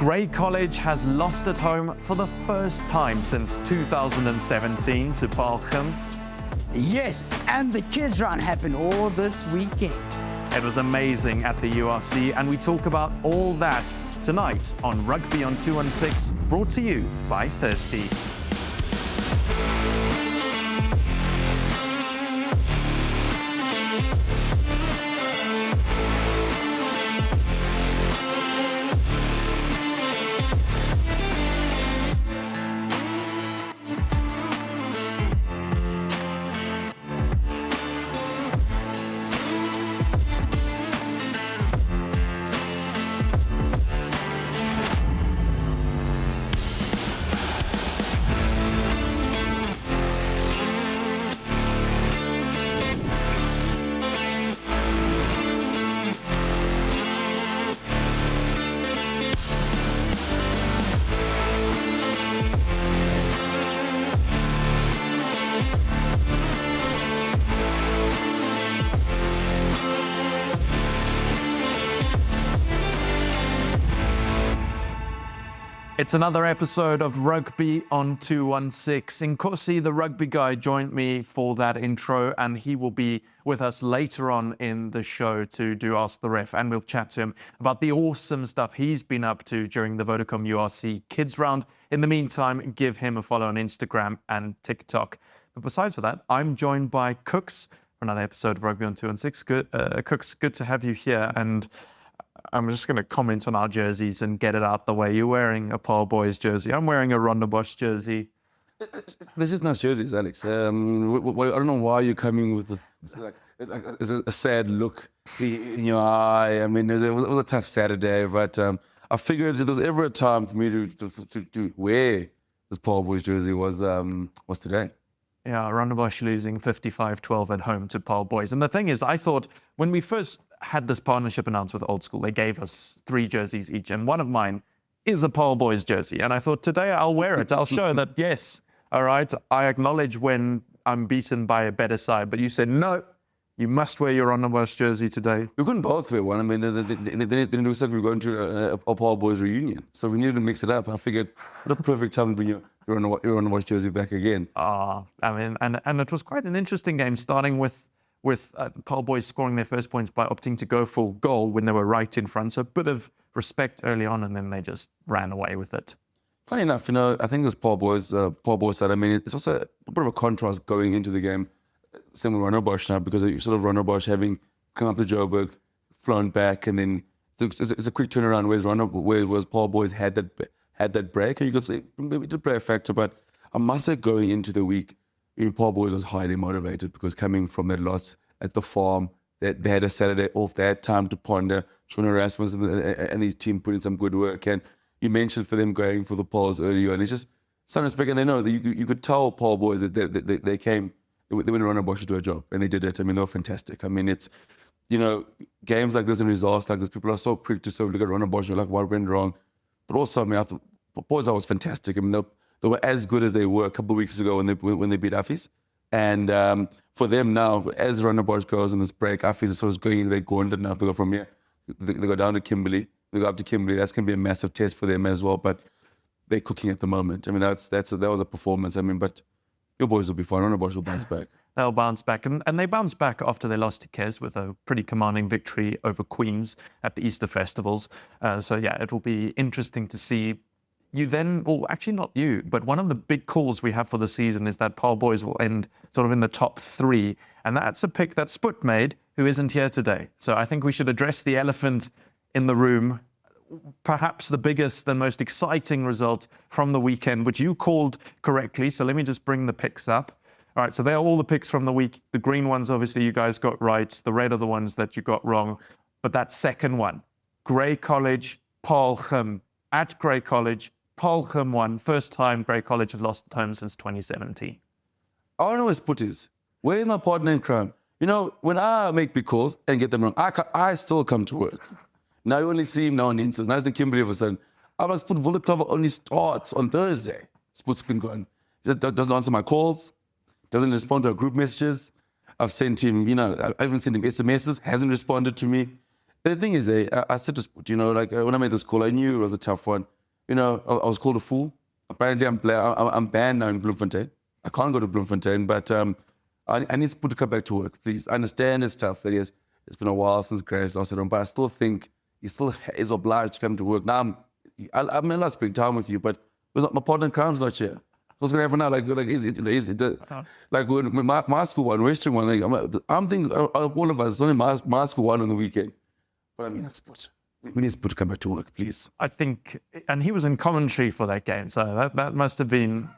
Grey College has lost at home for the first time since 2017 to Paarl. Yes, and the kids run happened all this weekend. It was amazing at the URC, and we talk about all that tonight on Rugby on 216, brought to you by Thirsty. It's another episode of Rugby on 216. Nkosi, the Rugby Guy, joined me for that intro, and he will be with us later on in the show to do Ask the Ref, and we'll chat to him about the awesome stuff he's been up to during the Vodacom URC Kids Round. In the meantime, give him a follow on Instagram and TikTok. But besides for that, I'm joined by Kooks for another episode of Rugby on 216. Kooks, good to have you here, and I'm just going to comment on our jerseys and get it out the way. You're wearing a Paarl Boys jersey. I'm wearing a Rondebosch jersey. There's just nice jerseys, Alex. I don't know why you're coming with it's a sad look in your eye. I mean, it was a tough Saturday, but I figured if there's ever a time for me to wear this Paarl Boys jersey was today. Yeah, Rondebosch losing 55-12 at home to Paarl Boys. And the thing is, I thought when we first had this partnership announced with Old School, they gave us 3 jerseys each, and one of mine is a Paarl Boys jersey. And I thought, today I'll wear it. I'll show that, yes, all right, I acknowledge when I'm beaten by a better side. But you said, no, you must wear your Rondebosch jersey today. We couldn't both wear one. I mean, they didn't look like we were going to a Paarl Boys reunion. So we needed to mix it up. I figured, what a perfect time to bring your Rondebosch jersey back again. I mean, and it was quite an interesting game, starting with Paarl Boys scoring their first points by opting to go for goal when they were right in front. So a bit of respect early on, and then they just ran away with it. Funny enough, I think this Paarl Boys side, I mean, it's also a bit of a contrast going into the game. Same with Rondebosch now, because you sort of Rondebosch having come up to Joburg, flown back, and then it's a quick turnaround. Whereas Paarl Boys had that break, and you could say maybe the break factor. But I must say, going into the week, Paarl Boys was highly motivated because coming from that loss at the farm, they had a Saturday off. They had time to ponder. Sean Erasmus and his team put in some good work. And you mentioned for them going for the Paarls earlier, and it's just some respect. And they know that you could tell Paarl Boys that they came. They went around Rondebosch to do a job, and they did it. I mean, they were fantastic. I mean, it's, games like this and results like this, people are so quick to sort of look at Rondebosch and like, what went wrong? But also, I mean, I thought Boys was fantastic. I mean, they were as good as they were a couple of weeks ago when they beat Affis. And for them now, as Rondebosch goes on this break, Affis is sort of going into their gauntlet now. They go from here, they go down to Kimberley. They go up to Kimberley. That's going to be a massive test for them as well. But they're cooking at the moment. I mean, that was a performance. I mean, but your boys will be fine. Rondebosch will bounce back. They'll bounce back. And they bounced back after they lost to Kes with a pretty commanding victory over Queens at the Easter Festivals. So, yeah, it will be interesting to see. You then, well, actually not you, but one of the big calls we have for the season is that Paarl Boys will end sort of in the top 3. And that's a pick that Sput made, who isn't here today. So I think we should address the elephant in the room. Perhaps the biggest, the most exciting result from the weekend, which you called correctly. So let me just bring the picks up. All right, so they are all the picks from the week. The green ones, obviously, you guys got right. The red are the ones that you got wrong. But that second one, Grey College, Paarl at Grey College. Paarl won. First time Grey College have lost at home since 2017. I don't know where Sput is. Where's my partner in crime? When I make big calls and get them wrong, I still come to work. Now you only see him now on Insta. Now it's the Kimberley of a sudden. I'm like, Sput, Wildeklawer only starts on Thursday. Sput's been gone. He just doesn't answer my calls, doesn't respond to our group messages. I've sent him, I even sent him SMSs, hasn't responded to me. The thing is, I said to Sput, when I made this call, I knew it was a tough one. I was called a fool. Apparently, I'm banned now in Bloemfontein. I can't go to Bloemfontein, but I need to come back to work, please. I understand it's tough. It's been a while since Grace lost it, but I still think he still is obliged to come to work. Now, I'm allowed to spend time with you, but my partner in crime's not here. So what's going to happen now? Like when my school won, Western won, I'm thinking, all of us, it's only my school won on the weekend. But I mean, we need to come back to work, please. I think, and he was in commentary for that game, so that must have been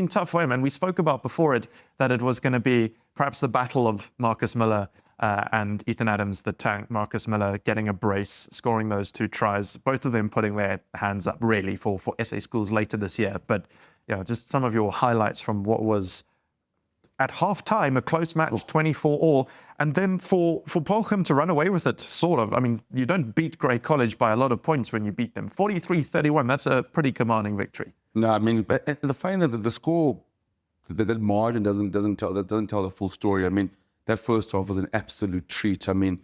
tough for him. And we spoke about before it that it was going to be perhaps the battle of Marcus Miller and Ethan Adams, the tank. Marcus Miller getting a brace, scoring those 2 tries, both of them putting their hands up really for SA schools later this year. But just some of your highlights from what was at half-time, a close match, 24-all, and then for Paarl to run away with it, sort of. I mean, you don't beat Grey College by a lot of points when you beat them. 43-31, that's a pretty commanding victory. No, I mean, the fact that the score, that margin doesn't tell the full story. I mean, that first half was an absolute treat. I mean,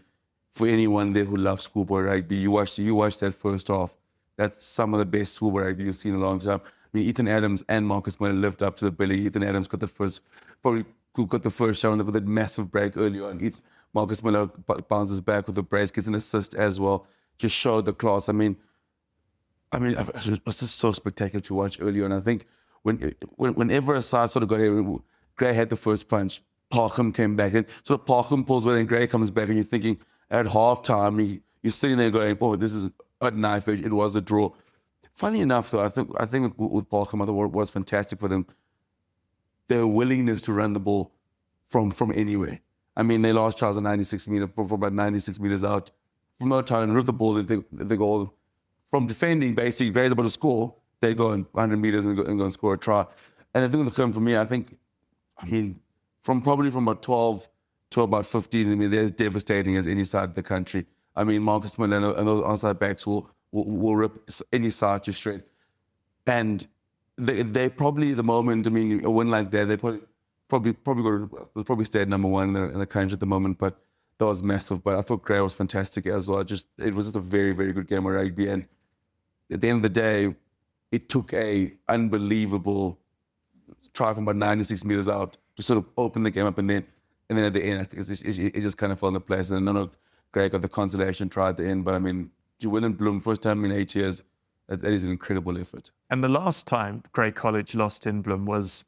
for anyone there who loves schoolboy rugby, you watch that first half. That's some of the best schoolboy rugby you've seen in a long time. I mean, Ethan Adams and Marcus Miller lived up to the billing. Ethan Adams got the first shot with that massive break early on. Marcus Miller bounces back with a brace, gets an assist as well. Just showed the class. I mean, it was just so spectacular to watch early on. I think whenever a side sort of got here, Gray had the first punch. Paarl came back, and sort of Paarl pulls away, and Gray comes back, and you're thinking at halftime, you're sitting there going, "Oh, this is a knife edge." It was a draw. Funny enough, though, I think with Paarl, I thought what was fantastic for them, their willingness to run the ball from anywhere. I mean, they lost Charles at 96 meters, from about 96 meters out. From no time, rip the ball, they go from defending, basically, Gray's about to score, they go in 100 meters and go and score a try. And I think the term for me, I mean, from about 12 to about 15, I mean, they're as devastating as any side of the country. I mean, Marcus Miller and those onside backs will rip any side just straight. And they probably, the moment, I mean, a win like that, they probably stay at number 1 in the country at the moment, but that was massive. But I thought Gray was fantastic as well. It was just a very, very good game of rugby. And at the end of the day, it took a unbelievable try from about 96 meters out to sort of open the game up, and then at the end, I think it just kind of fell into place. And I know Gray got the consolation try at the end, but I mean, to win in Bloem, first time in 8 years, that is an incredible effort. And the last time Grey College lost in Bloem was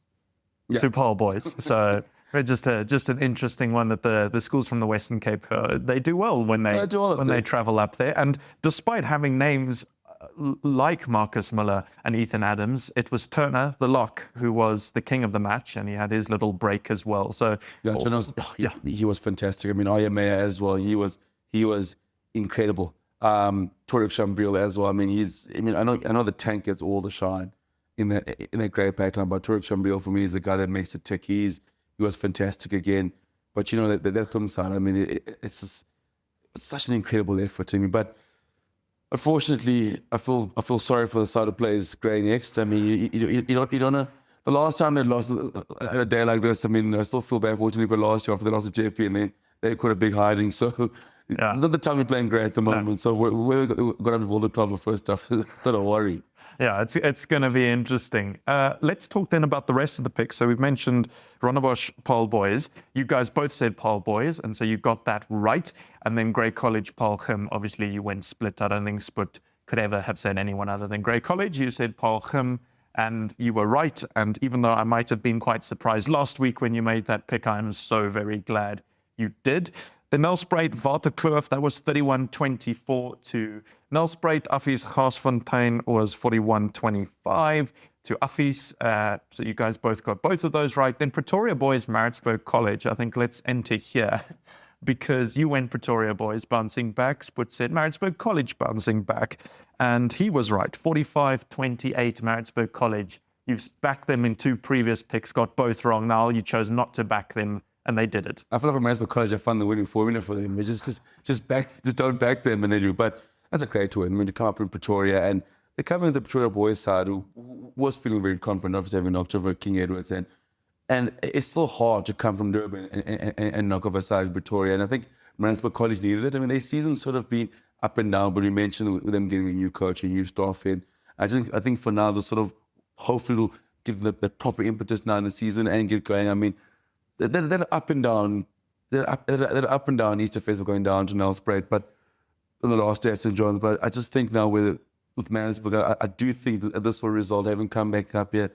to Paarl boys. So just an interesting one that the schools from the Western Cape, they do well when they travel up there. And despite having names like Marcus Miller and Ethan Adams, it was Turner, the lock, who was the king of the match, and he had his little break as well. So he was fantastic. I mean, Ayamea as well. He was incredible. Torek Chambriel as well. I mean, I know the tank gets all the shine in that great backline, but Torek Chambriel for me is the guy that makes it tick. He was fantastic again. But you know that comes side. I mean, it's such an incredible effort to me. But unfortunately, I feel sorry for the side who plays Grey next. I mean, you don't know. The last time they lost at a day like this, I mean, I still feel bad, fortunately, but last year after they lost to JP, and they caught a big hiding. So it's not the time we're playing Grey at the moment. No. So we're going to have Wildeklawer first off. Don't worry. Yeah, it's going to be interesting. Let's talk then about the rest of the picks. So we've mentioned Rondebosch, Paarl boys. You guys both said Paarl boys, and so you got that right. And then Grey College, Paarl Gym. Obviously, you went split. I don't think Split could ever have said anyone other than Grey College. You said Paarl Gym, and you were right. And even though I might have been quite surprised last week when you made that pick, I'm so very glad you did. The Nelspruit, Wildeklawer, that was 31-24 to Nelspruit. Affies Garsfontein was 41-25 to Affies. So you guys both got both of those right. Then Pretoria Boys, Maritzburg College. I think let's enter here because you went Pretoria Boys bouncing back. Sput said Maritzburg College bouncing back. And he was right. 45-28 Maritzburg College. You've backed them in 2 previous picks, got both wrong. Now you chose not to back them. And they did it. I feel like for Maritzburg College, I found the winning formula for them. Just don't back them, and they do. But that's a great win. I mean, to come up in Pretoria, and they're coming to the Pretoria boys side, who was feeling very confident, obviously having knocked over King Edwards, and it's still hard to come from Durban and knock over side in Pretoria. And I think Maritzburg College needed it. I mean, their season's sort of been up and down, but we mentioned with them getting a new coach, a new staff in. I think for now, the sort of hopefully it'll give the proper impetus now in the season and get going. I mean, they're up and down. They're up and down. Easter Festival going down to Nelspruit, but in the last day at St. John's. But I just think now with Maritzburg, I do think that this sort of result, having come back up here,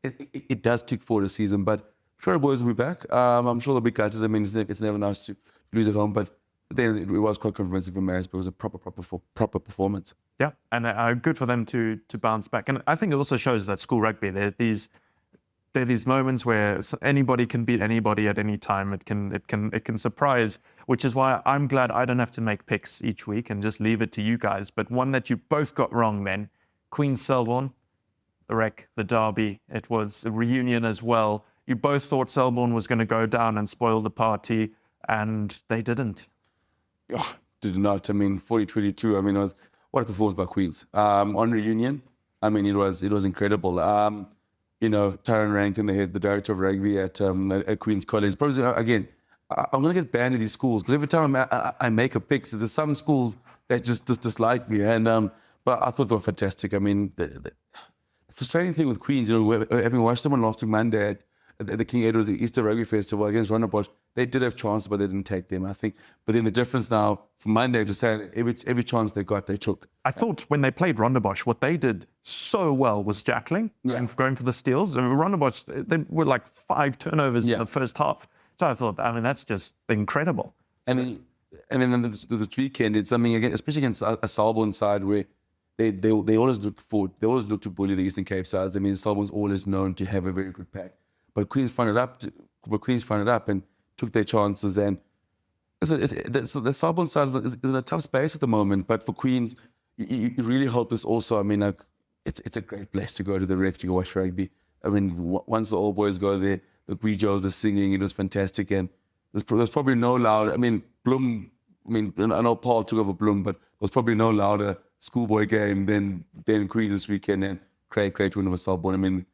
it does kick forward the season. But sure, the boys will be back. I'm sure they'll be gutted. I mean, it's never nice to lose at home, but then it was quite convincing for Maritzburg. It was a proper performance. Yeah, and good for them to bounce back. And I think it also shows that school rugby, there are these moments where anybody can beat anybody at any time. It can surprise, which is why I'm glad I don't have to make picks each week and just leave it to you guys. But one that you both got wrong then, Queen's Selborne, the wreck, the derby. It was a reunion as well. You both thought Selborne was going to go down and spoil the party, and they didn't. Oh, did not. I mean, 40-22. I mean, what a performance by Queens. On reunion, I mean, it was incredible. Tyron Rankin, the director of rugby at Queen's College. Probably, again, I'm going to get banned in these schools because every time I make a pick, so there's some schools that just dislike me. And but I thought they were fantastic. I mean, the frustrating thing with Queens, having watched them on last week Monday at the King Edward Easter Rugby Festival against Rondebosch, they did have chances, but they didn't take them, I think. But then the difference now from Monday to Saturday, every chance they got, they took. I thought when they played Rondebosch, what they did so well was jackling and going for the steals. I mean, Rondebosch, they were like 5 turnovers in the first half. So I thought, I mean, that's just incredible. And then the weekend, it's something again, especially against a Selborne side where they always look to bully the Eastern Cape sides. I mean, Selborne's always known to have a very good pack, but Queens found it up and took their chances. And the Selborne side is in a tough space at the moment. But for Queens, you really hope this also. I mean, it's a great place to go to the rec to go watch rugby. I mean, once the old boys go there, the Guijos, the singing, it was fantastic. And there's probably no louder. I mean, Bloem. I mean, I know Paarl took over Bloem, but there's probably no louder schoolboy game than Queens this weekend. And great win over Selborne. I mean,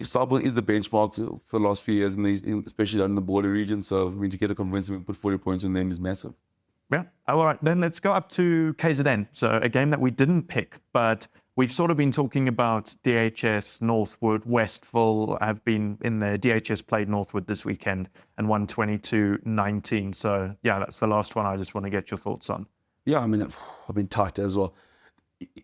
Selborne is the benchmark for the last few years, especially down in the border region. So, I mean, to get a convincing put 40 points on them is massive. Yeah. All right, then let's go up to KZN. So a game that we didn't pick, but we've sort of been talking about DHS, Northwood, Westville have been in there. DHS played Northwood this weekend and won 22-19. So, yeah, that's the last one I just want to get your thoughts on. Yeah, I mean, I've been tight as well.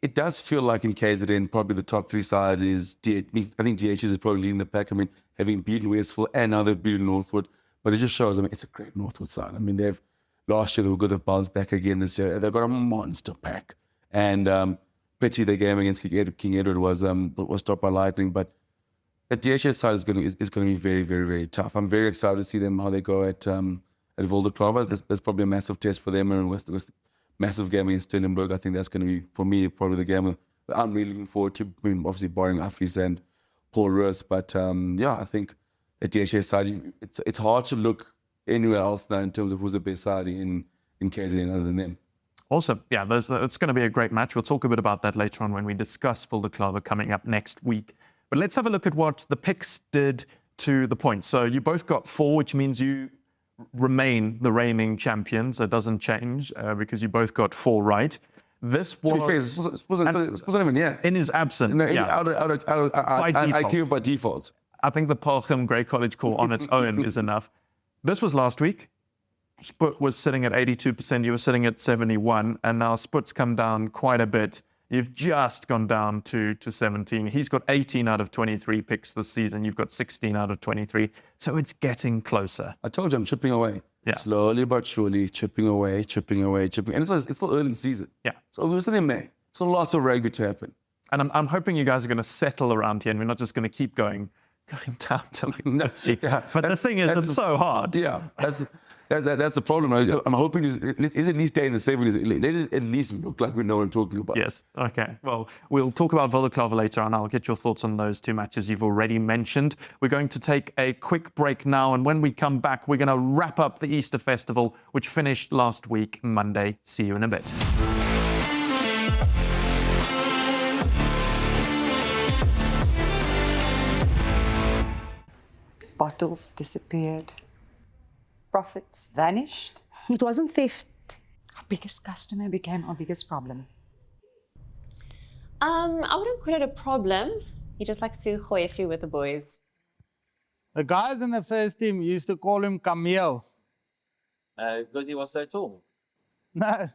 It does feel like in KZN, probably the top 3 side is I think DHS is probably leading the pack. I mean, having beaten Westville and now they've beaten Northwood. But it just shows, I mean, it's a great Northwood side. I mean, last year they were good, they've bounced back again this year. They've got a monster pack. And pity the game against King Edward was stopped by lightning. But the DHS side is going to be very, very, very tough. I'm very excited to see them, how they go at Wildeklawer. There's probably a massive test for them and West massive game against Stellenberg. I think that's going to be, for me, probably the game that I'm really looking forward to. I mean, obviously barring Affis and Paul Roos, but I think the DHS side, it's hard to look anywhere else now in terms of who's the best side in KZN other than them. Awesome. Yeah, it's going to be a great match. We'll talk a bit about that later on when we discuss Wildeklawer coming up next week. But let's have a look at what the picks did to the points. So you both got 4, which means you remain the reigning champions. It doesn't change because you both got 4 right. This was... To be fair, it wasn't even, yeah. In his absence, No, yeah. By default. I came by default. I think the Paarl Grey College call on its own is enough. This was last week. Sput was sitting at 82%, you were sitting at 71%, and now Sput's come down quite a bit. You've just gone down to 17. He's got 18 out of 23 picks this season. You've got 16 out of 23. So it's getting closer. I told you I'm chipping away. Yeah. Slowly but surely, chipping away. And it's still early in the season. Yeah. So we're still in May. So lots of rugby to happen. And I'm hoping you guys are going to settle around here and we're not just going to keep going down till No, yeah, but the thing is, it's so hard. Yeah, that's the problem. I'm hoping is at least stay in the 70s. Let it at least look like we know what I'm talking about. Yes. Okay. Well, we'll talk about Wildeklawer later on. I'll get your thoughts on those 2 matches you've already mentioned. We're going to take a quick break now, and when we come back, we're going to wrap up the Easter Festival, which finished last week, Monday. See you in a bit. Bottles disappeared. Profits vanished. It wasn't theft. Our biggest customer became our biggest problem. I wouldn't call it a problem. He just likes to gooi a few with the boys. The guys in the first team used to call him Camille. Because he was so tall. No,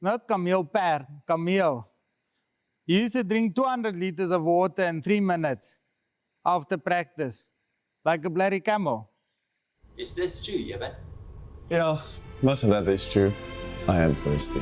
not Camille Per, Camille. He used to drink 200 liters of water in 3 minutes after practice, like a bloody camel. Is this true, Jebben? Yeah, most of that is true. I am thirsty.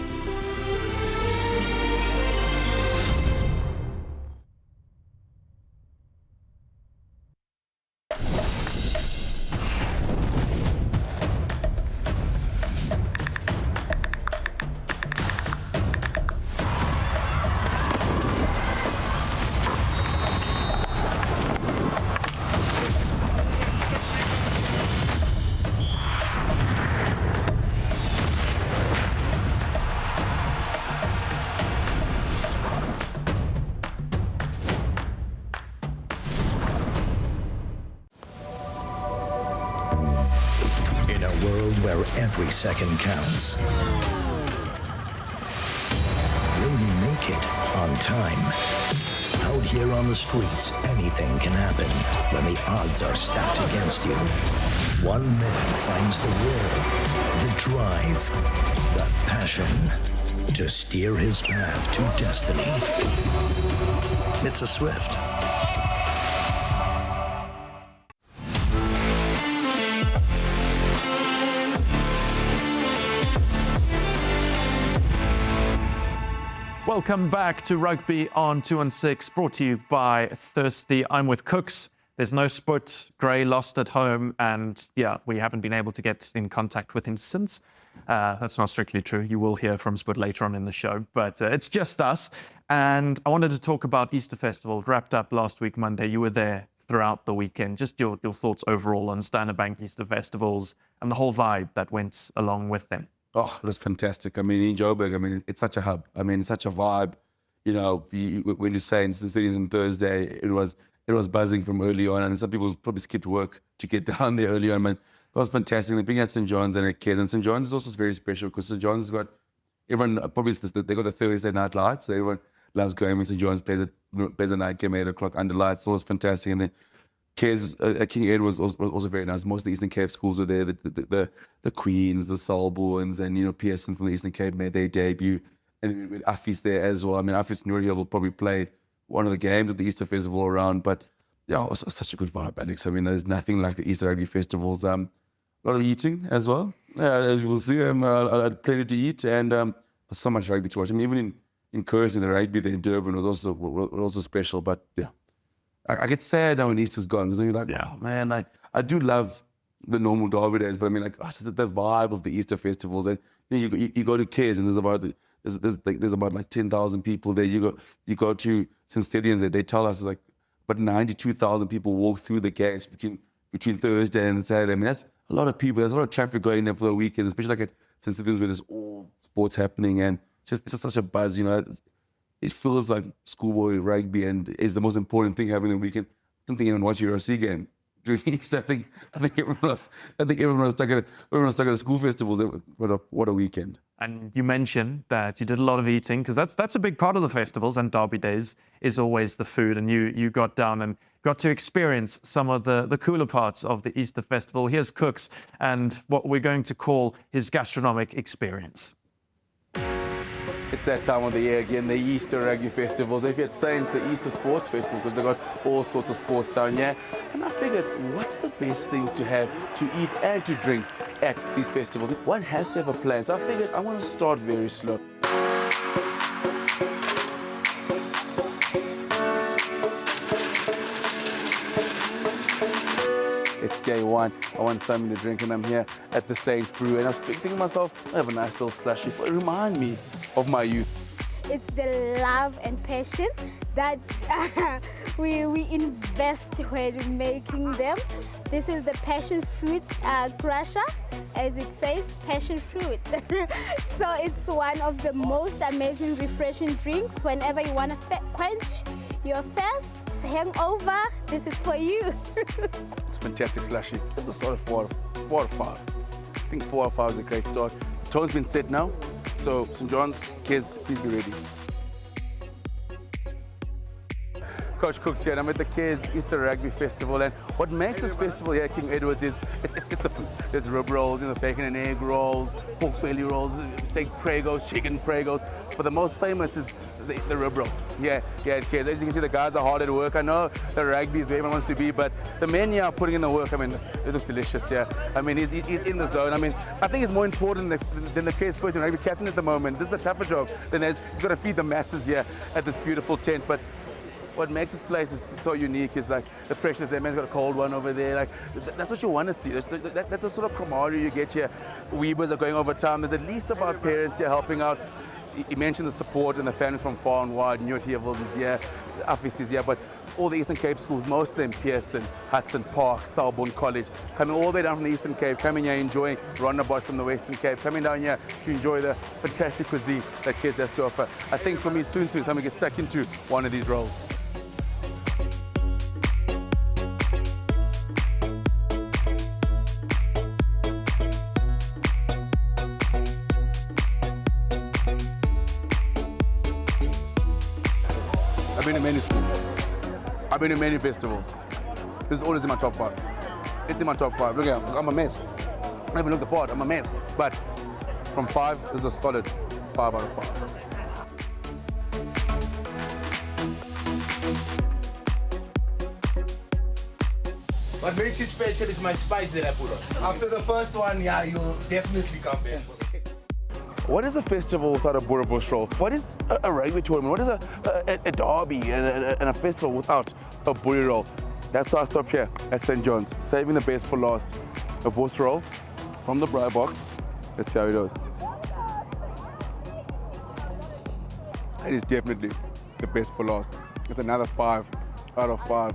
In a world where every second counts, will he make it on time? Out here on the streets, anything can happen when the odds are stacked against you. One man finds the will, the drive, the passion to steer his path to destiny. It's a Swift. Welcome back to Rugby on 2 and 6, brought to you by Thirsty. I'm with Kooks. There's no Sput. Gray lost at home, and yeah, we haven't been able to get in contact with him since. That's not strictly true. You will hear from Sput later on in the show, but it's just us. And I wanted to talk about Easter Festival. It wrapped up last week, Monday. You were there throughout the weekend. Just your thoughts overall on Standerbank Easter Festivals and the whole vibe that went along with them. Oh, it was fantastic. I mean, in Joburg, I mean, it's such a hub. I mean, it's such a vibe. You know, when you're saying since it is on Thursday, it was buzzing from early on, and some people probably skipped work to get down there early on. I mean, it was fantastic. They bring out St. John's and it cares. And St. John's is also very special because St. John's got everyone. Probably they got the Thursday night lights. So everyone loves going when St. John's plays a night game at 8 o'clock under lights. So it was fantastic. And then Cares King Ed was also very nice. Most of the Eastern Cape schools were there. The Queens, the Selborns, and Pearson from the Eastern Cape made their debut. And with Affie's there as well. I mean, Affie's Nuria will probably play one of the games at the Easter Festival around. But yeah, it was such a good vibe, Alex. I mean, there's nothing like the Easter Rugby Festivals. A lot of eating as well. As you will see, I had plenty to eat, and so much rugby to watch. I mean, even in Kooks, the rugby there in Durban was also special. But yeah, I get sad now when Easter's gone because you're like, oh man, I do love the normal Derby days, but I mean, like, just the vibe of the Easter festivals. And you go to Cares and there's about like 10,000 people there. You go to St. Stedians, they tell us like about 92,000 people walk through the gates between Thursday and Saturday. I mean, that's a lot of people. There's a lot of traffic going there for the weekend, especially like at St. Stedians where there's all sports happening, and it's just such a buzz. It feels like schoolboy rugby, and is the most important thing happening the weekend. I don't think anyone watched your RC game during Easter. I think everyone was stuck at a school festival. What a weekend! And you mentioned that you did a lot of eating because that's a big part of the festivals and Derby days is always the food. And you got down and got to experience some of the cooler parts of the Easter festival. Here's Kooks and what we're going to call his gastronomic experience. It's that time of the year again, the Easter Rugby Festivals. If you'd say it's the Easter Sports Festival because they've got all sorts of sports down here. And I figured, what's the best things to have to eat and to drink at these festivals? One has to have a plan. So I figured I want to start very slow. It's day one. I want something to drink, and I'm here at the Saints Brew. And I was thinking to myself, I have a nice little slushy. It remind me of my youth. It's the love and passion that we invest when making them. This is the passion fruit crusher, as it says, passion fruit. So it's one of the most amazing refreshing drinks. Whenever you want to quench your thirst, hangover, this is for you. It's a fantastic slushy. This is sort of 4 or 5. I think 4 or 5 is a great start. The tone's been set now. So, St. John's, kids, please be ready. Coach Kooks here, and I'm at the Cares Easter Rugby Festival, and what makes this festival here at King Edward's is it's the food. There's rib rolls, bacon and egg rolls, pork belly rolls, steak pregos, chicken pregos, but the most famous is the rib roll. Yeah, at Cares. As you can see, the guys are hard at work. I know the rugby is where everyone wants to be, but the men here are putting in the work. I mean, it looks delicious, yeah. I mean, he's in the zone. I mean, I think it's more important than the Cares person rugby captain at the moment. This is a tougher job than he's got to feed the masses here at this beautiful tent, but what makes this place is so unique is like the pressures. That man's got a cold one over there. Like that's what you want to see. That's the sort of camaraderie you get here. Weebers are going over time. There's at least about parents here helping out. You mentioned the support and the family from far and wide. New York is here, Afis is here, but all the Eastern Cape schools, most of them, Pearson, Hudson Park, Selborne College, coming all the way down from the Eastern Cape, coming here enjoying Rondebosch from the Western Cape, coming down here to enjoy the fantastic cuisine that Cares has to offer. I think for me, soon, someone gets stuck into one of these roles. I've been to many festivals. This is always in my top 5. It's in my top 5. Look at I'm a mess. I haven't looked the part, I'm a mess. But from 5, this is a solid 5 out of 5. What makes it special is my spice that I put on. After the first one, yeah, you'll definitely come back. What is a festival without a boerewors roll? What is a rugby tournament? What is a derby and a festival without a boerewors roll? That's why I stopped here at St. John's, saving the best for last. A boerewors roll from the braai box. Let's see how it goes. That is definitely the best for last. It's another 5 out of 5.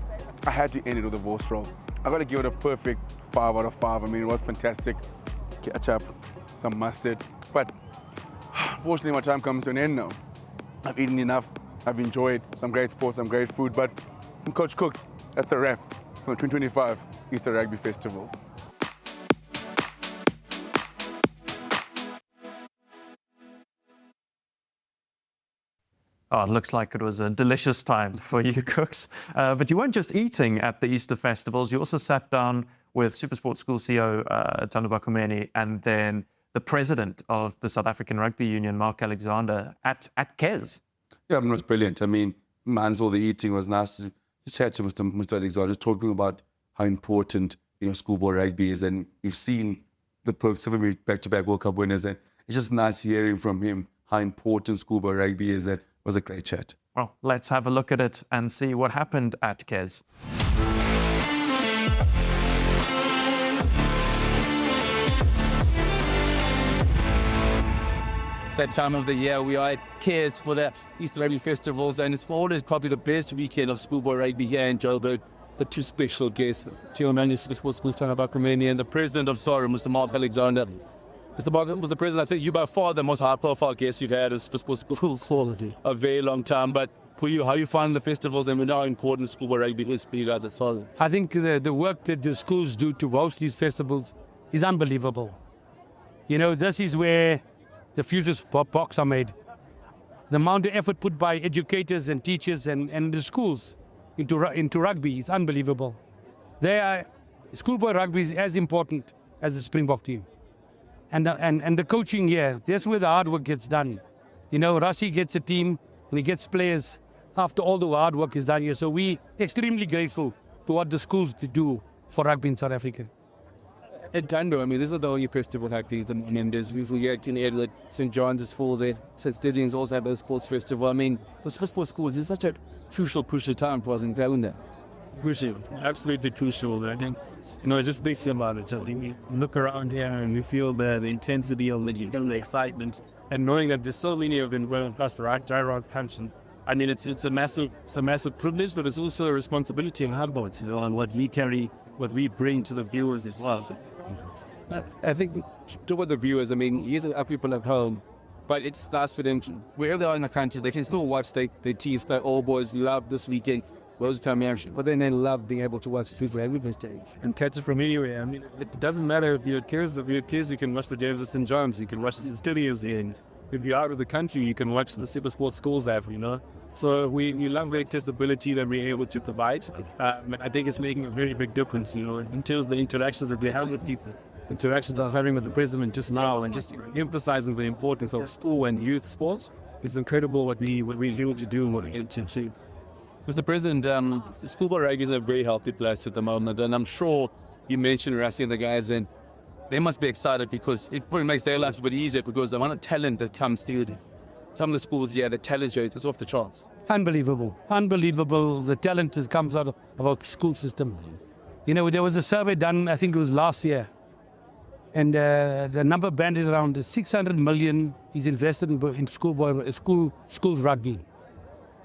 I had to end it with a boerewors roll. I got to give it a perfect 5 out of 5. I mean, it was fantastic. Ketchup, some mustard, but unfortunately, my time comes to an end now. I've eaten enough. I've enjoyed some great sports, some great food, but from Coach Kooks, that's a wrap from 2025 Easter Rugby Festivals. Oh, it looks like it was a delicious time for you, Kooks. But you weren't just eating at the Easter festivals. You also sat down with SuperSport School CEO Thando Bakumeni and then the president of the South African Rugby Union, Mark Alexander, at Kes. Yeah, I mean, it was brilliant. I mean, minus all the eating, it was nice to just chat to Mr. Alexander, just talking about how important, schoolboy rugby is. And we've seen the perks of him back-to-back World Cup winners. And it's just nice hearing from him how important schoolboy rugby is. It was a great chat. Well, let's have a look at it and see what happened at Kes. It's that time of the year. We are at Cares for the Easter Rugby Festivals, and it's always probably the best weekend of schoolboy rugby here in Joburg. The two special guests, Chairman of SuperSport, Thando Bakumeni, and the president of SARU, Mr. Mark Alexander. Mr. Mark was the president. I think you by far the most high-profile guest you've had at SuperSport for a very long time. But for you, how you find the festivals and how important schoolboy rugby is for you guys at SARU? I think the work that the schools do to host these festivals is unbelievable. This is where the futures box are made. The amount of effort put by educators and teachers and the schools into rugby is unbelievable. Schoolboy rugby is as important as the Springbok team. And the coaching here, that's where the hard work gets done. Rassie gets a team and he gets players after all the hard work is done here. So we're extremely grateful to what the schools do for rugby in South Africa. And Thando, I mean, this is the only festival happening. There's usually here in Adelaide, St. John's is full there. St. Stithians also have a sports festival. I mean, the SuperSport schools is such a crucial time for us in Calendar. Crucial, absolutely crucial. I think, just thinking about it. So we look around here and we feel the intensity of it, you feel the excitement, and knowing that there's so many of them going across the Gyro country. I mean, it's a massive privilege, but it's also a responsibility and hard work, on what we carry, what we bring to the viewers as well. I think toward the viewers, I mean, these are people at home, but it's nice for them to, wherever they are in the country, they can still watch their teams play. All boys love this weekend. Those come action. But then they love being able to watch the Tuesday Rugby stage and catch it from anywhere. I mean, it doesn't matter if you're kids. If you're kids, you can watch the games at St. John's. You can watch the studios games. If you're out of the country, you can watch the SuperSport schools have, you know. So we love the accessibility that we're able to provide. I think it's making a very big difference, you know, in terms of the interactions that we have with people. Interactions I was having with the president just now, and just emphasizing the importance of school and youth sports. It's incredible what we're able to do and what we're able to achieve. Mr. President, schoolboy rugby is a very healthy place at the moment, and I'm sure you mentioned Rassi and the guys, and they must be excited because it probably makes their lives a bit easier because the amount of talent that comes through some of the schools, the talent rate is off the charts. Unbelievable. Unbelievable. The talent that comes out of our school system. You know, there was a survey done, I think it was last year, and the number banded around 600 million is invested in schools rugby.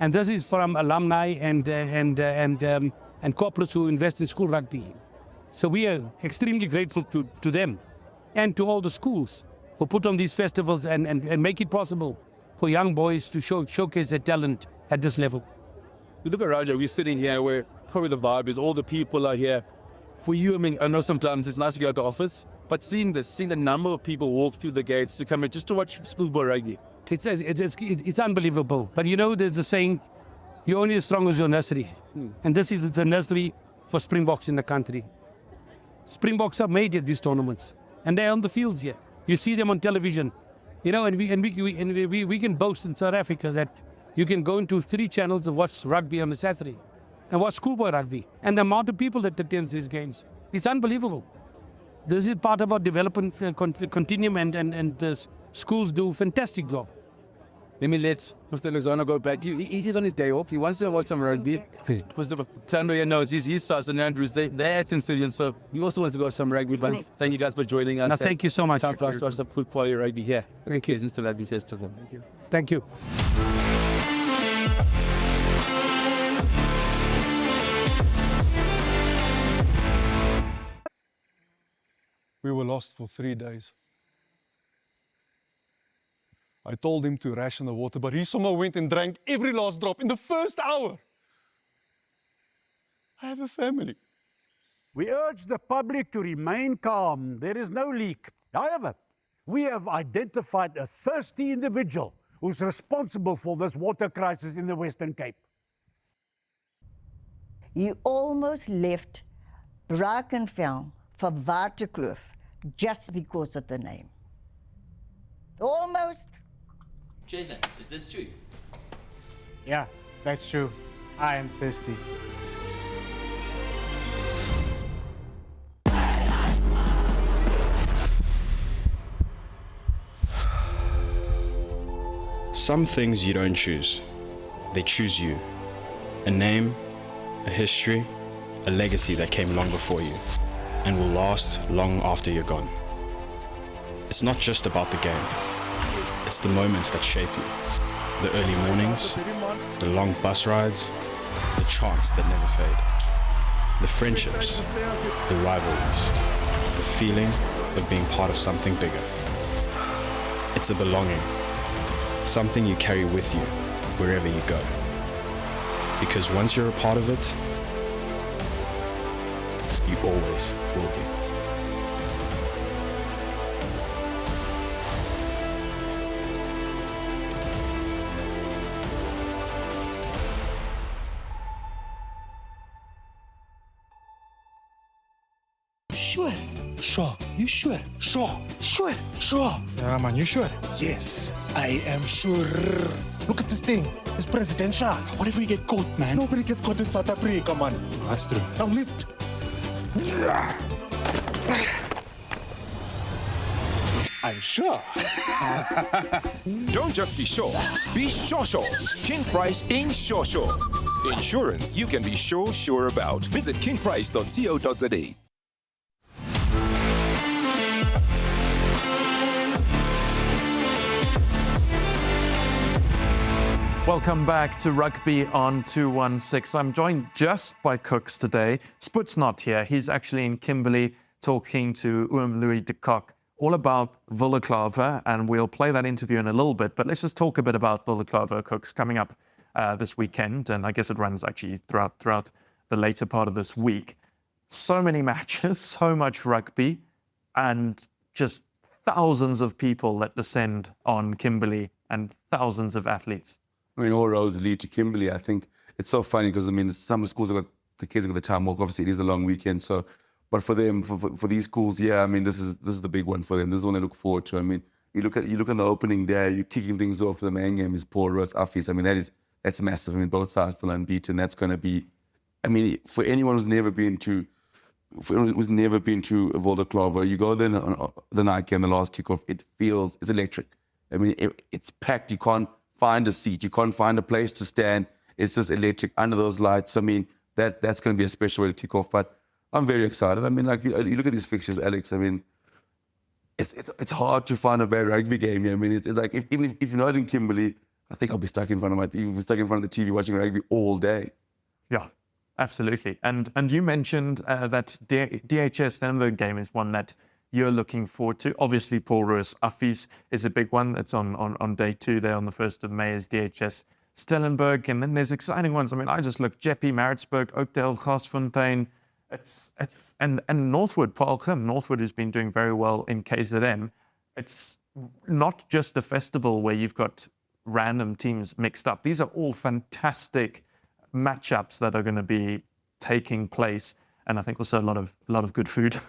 And this is from alumni and corporates who invest in school rugby. So we are extremely grateful to them and to all the schools who put on these festivals and make it possible for young boys to showcase their talent at this level. You look around here, we're sitting here where probably the vibe is all the people are here. For you, I mean, I know sometimes it's nice to go to the office, but seeing the number of people walk through the gates to come in just to watch schoolboy rugby. It's unbelievable. But you know, there's a saying, you're only as strong as your nursery. And this is the nursery for Springboks in the country. Springboks are made at these tournaments. And they're on the fields here. You see them on television. You know, and we can boast in South Africa that you can go into 3 channels and watch rugby on a Saturday. And watch schoolboy rugby. And the amount of people that attend these games. It's unbelievable. This is part of our development continuum and the schools do a fantastic job. Let me let Mr. Alexander go back. He's on his day off. He wants to watch some rugby. Mr. Tando here knows he's St. Andrews. They're at Stadium, so he also wants to go watch some rugby. But thank you guys for joining us. No, thank you so much. It's time for us to watch some good quality rugby here. Thank you. It's Mr. Rugby Festival. Thank you. Thank you. We were lost for 3 days. I told him to ration the water, but he somehow went and drank every last drop in the first hour. I have a family. We urge the public to remain calm. There is no leak. However, we have identified a thirsty individual who's responsible for this water crisis in the Western Cape. You almost left Brackenfell for Waterkloof just because of the name. Almost. Jason, is this true? Yeah, that's true. I am thirsty. Some things you don't choose. They choose you. A name, a history, a legacy that came long before you and will last long after you're gone. It's not just about the game. It's the moments that shape you. The early mornings, the long bus rides, the chants that never fade. The friendships, the rivalries, the feeling of being part of something bigger. It's a belonging, something you carry with you wherever you go. Because once you're a part of it, you always will be. Sure. Sure. You sure? Sure. Sure. Sure. Yeah, man, you sure? Yes, I am sure. Look at this thing. It's presidential. What if we get caught, man? Nobody gets caught in South Africa, man. That's true. Now lift. I'm sure. Don't just be sure. Be sure. King Price in sure. Insurance you can be sure about. Visit kingprice.co.za. Welcome back to Rugby on 216. I'm joined just by Kooks today. Sput's not here. He's actually in Kimberley talking to Louis de Kock all about Wildeklawer, and we'll play that interview in a little bit. But let's just talk a bit about Wildeklawer, Kooks, coming up this weekend, and I guess it runs actually throughout the later part of this week. So many matches, so much rugby, and just thousands of people that descend on Kimberley and thousands of athletes. I mean, all roads lead to Kimberley. I think it's so funny because, I mean, some schools have got, the kids have got the time off. Obviously, it is the long weekend. So, but for them, for these schools, yeah, I mean, this is the big one for them. This is the one they look forward to. I mean, you look on the opening day, you're kicking things off. The main game is Paarl versus Affies. I mean, that's massive. I mean, both sides still unbeaten. That's going to be, I mean, for anyone who's never been to Wildeklawer, you go there on the night game, the last kickoff, it's electric. I mean, it's packed. You can't find a seat. You can't find a place to stand. It's just electric under those lights. I mean, that's going to be a special way to kick off. But I'm very excited. I mean, like, you look at these fixtures, Alex. I mean, it's hard to find a bad rugby game here. I mean, it's like even if you're not in Kimberley, I think I'll be stuck in front of the TV watching rugby all day. Yeah, absolutely. And you mentioned that DHS Stellenbosch game is one that you're looking forward to. Obviously, Paarl versus Affies is a big one. It's on day 2 there on the 1st of May is DHS Stellenbosch. And then there's exciting ones. I mean, I just looked, Jeppe, Maritzburg, Oakdale, Garsfontein. And Northwood, Paarl, Northwood has been doing very well in KZN. It's not just a festival where you've got random teams mixed up. These are all fantastic matchups that are going to be taking place, and I think also a lot of good food.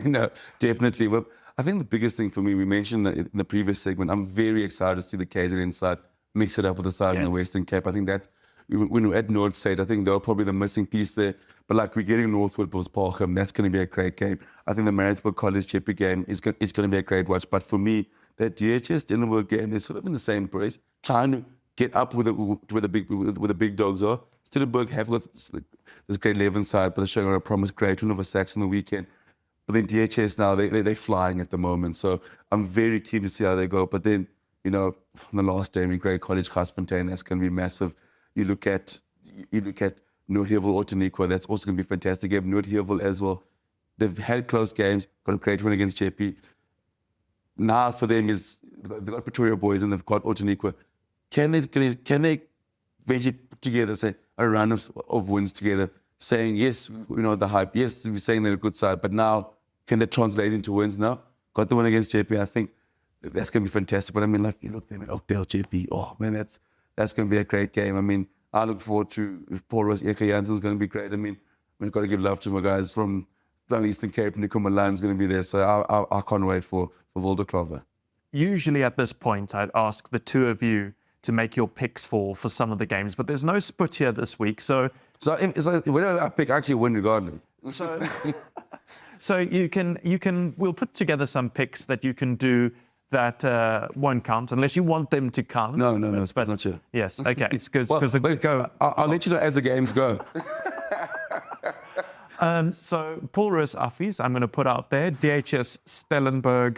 No, definitely. Well, I think the biggest thing for me, we mentioned that in the previous segment, I'm very excited to see the KZN side mix it up with the side in the Western Cape. I think that's, when we're at North State, I think they're probably the missing piece there. But like, we're getting Northwood versus Paarl, that's going to be a great game. I think the Maritzburg College Jeppe game is going to be a great watch. But for me, that DHS Stellenbosch game, they're sort of in the same place, trying to get up where the big dogs are. Stellenbosch have this grade 11 side, but they're showing a promise grade 2 over Sachs on the weekend. But then DHS now, they're flying at the moment. So I'm very keen to see how they go. But then, you know, on the last day, in Grey College, Garsfontein, that's going to be massive. You look at Noordheuvel, Otaniqua, that's also going to be a fantastic game. Noordheuvel as well. They've had close games, got a great win against Jeppe. Now for them is, they've got Pretoria boys and they've got Otaniqua. Can they eventually put together, say, a run of wins together, saying, yes, you know, the hype, yes, we're saying they're a good side, but now can they translate into wins now? Got the win against Jeppe, I think that's going to be fantastic. But I mean, like, you look at them at Oakdale, Jeppe, oh man, that's going to be a great game. I mean, I look forward to, if Paarl versus Eka Janssen's going to be great. I mean, we've got to give love to my guys from Eastern Cape. Nico Milan's going to be there, so I can't wait for Wildeklawer. Usually at this point, I'd ask the two of you to make your picks for some of the games, but there's no split here this week, so it's like, whenever I pick, I actually win regardless. So you can we'll put together some picks that you can do that won't count unless you want them to count. No, it's not sure. Yes, okay. It's because I'll let you know as the games go. So Paarl versus Affies, I'm going to put out there. DHS Stellenbosch,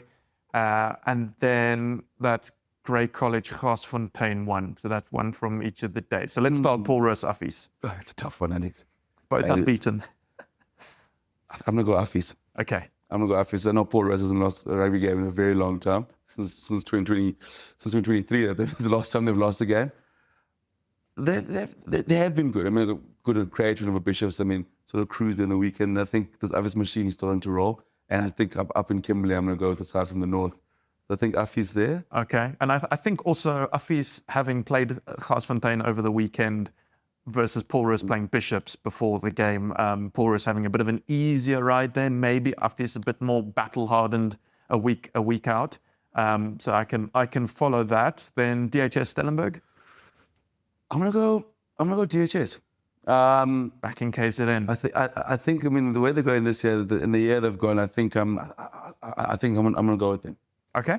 and then that Grey College Garsfontein one. So that's one from each of the days. So let's start Paarl versus Affies. Oh, it's a tough one, Alex. Both unbeaten. I'm going to go Affies. Okay. I'm going to go Affies. I know Paarl Rez hasn't lost a rugby game in a very long time. Since 2023, that's the last time they've lost a game. They have been good. I mean, they're good at creation over Bishops. I mean, sort of cruised in the weekend. I think this Affies machine is starting to roll. And I think up in Kimberley, I'm going to go with the side from the north. So I think Affies there. Okay. And I think also Affies, having played Garsfontein over the weekend versus Paarl Rez playing Bishops before the game, Paarl Rez having a bit of an easier ride there. Maybe Affies a bit more battle-hardened a week out. So I can follow that. Then DHS Stellenbosch. I'm gonna go DHS. Back in KZN. I think. I mean, the way they're going this year, in the year they've gone, I think I'm gonna go with them. Okay,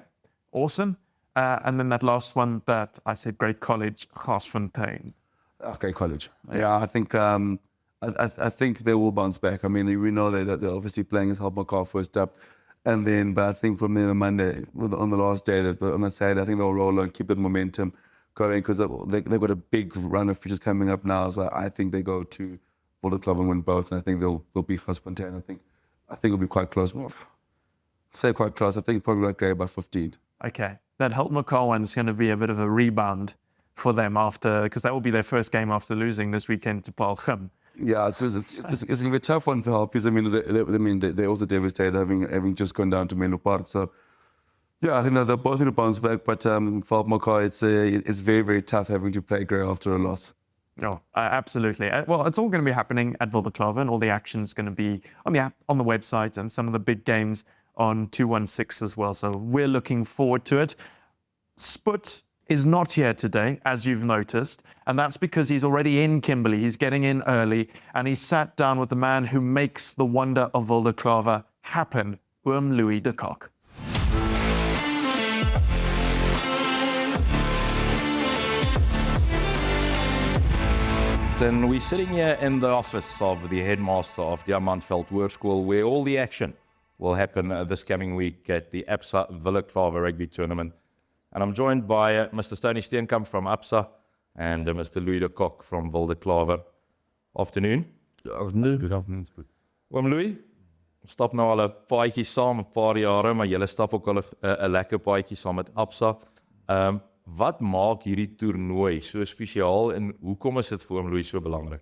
awesome. And then that last one that I said, Grey College, Garsfontein. Grey College. Yeah, I think I think they will bounce back. I mean, we know that they're obviously playing as Helpmakar first up, but I think from there on Monday, on the last day, on the Saturday, I think they'll roll and keep that momentum going because they've got a big run of features coming up now. So I think they go to Wildeklawer and win both, and I think they'll beat Garsfontein. I think it'll be quite close. Say quite close. I think probably like by 15. Okay, that Helpmakar one's going to be a bit of a rebound for them after, because that will be their first game after losing this weekend to Paarl. Yeah, it's going to be a tough one for Harpies. I mean, they're also devastated having just gone down to Menlo Park. So, yeah, I think they're both going to bounce back. But for Makai, it's very, very tough having to play Grey after a loss. No, absolutely. Well, it's all going to be happening at Wildeklawer, and all the action's going to be on the app, on the website, and some of the big games on 216 as well. So we're looking forward to it. Sput is not here today, as you've noticed, and that's because he's already in Kimberley. He's getting in early, and he sat down with the man who makes the wonder of Wildeklawer happen, Louis de Kock. And we're sitting here in the office of the headmaster of Diamantveld Hoërskool, where all the action will happen this coming week at the Absa Wildeklawer Rugby Tournament. And I'm joined by Mr. Stony Steenkamp from Absa and Mr. Louis de Kock from Wildeklawer. Afternoon. Afternoon. Good afternoon. Louis, stap nou al 'n paadjie saam, 'n paar jare, maar julle stap ook al 'n lekker paadjie saam met Absa. Wat maak hierdie toernooi so spesiaal en hoekom is dit vir oom Louis so belangrik?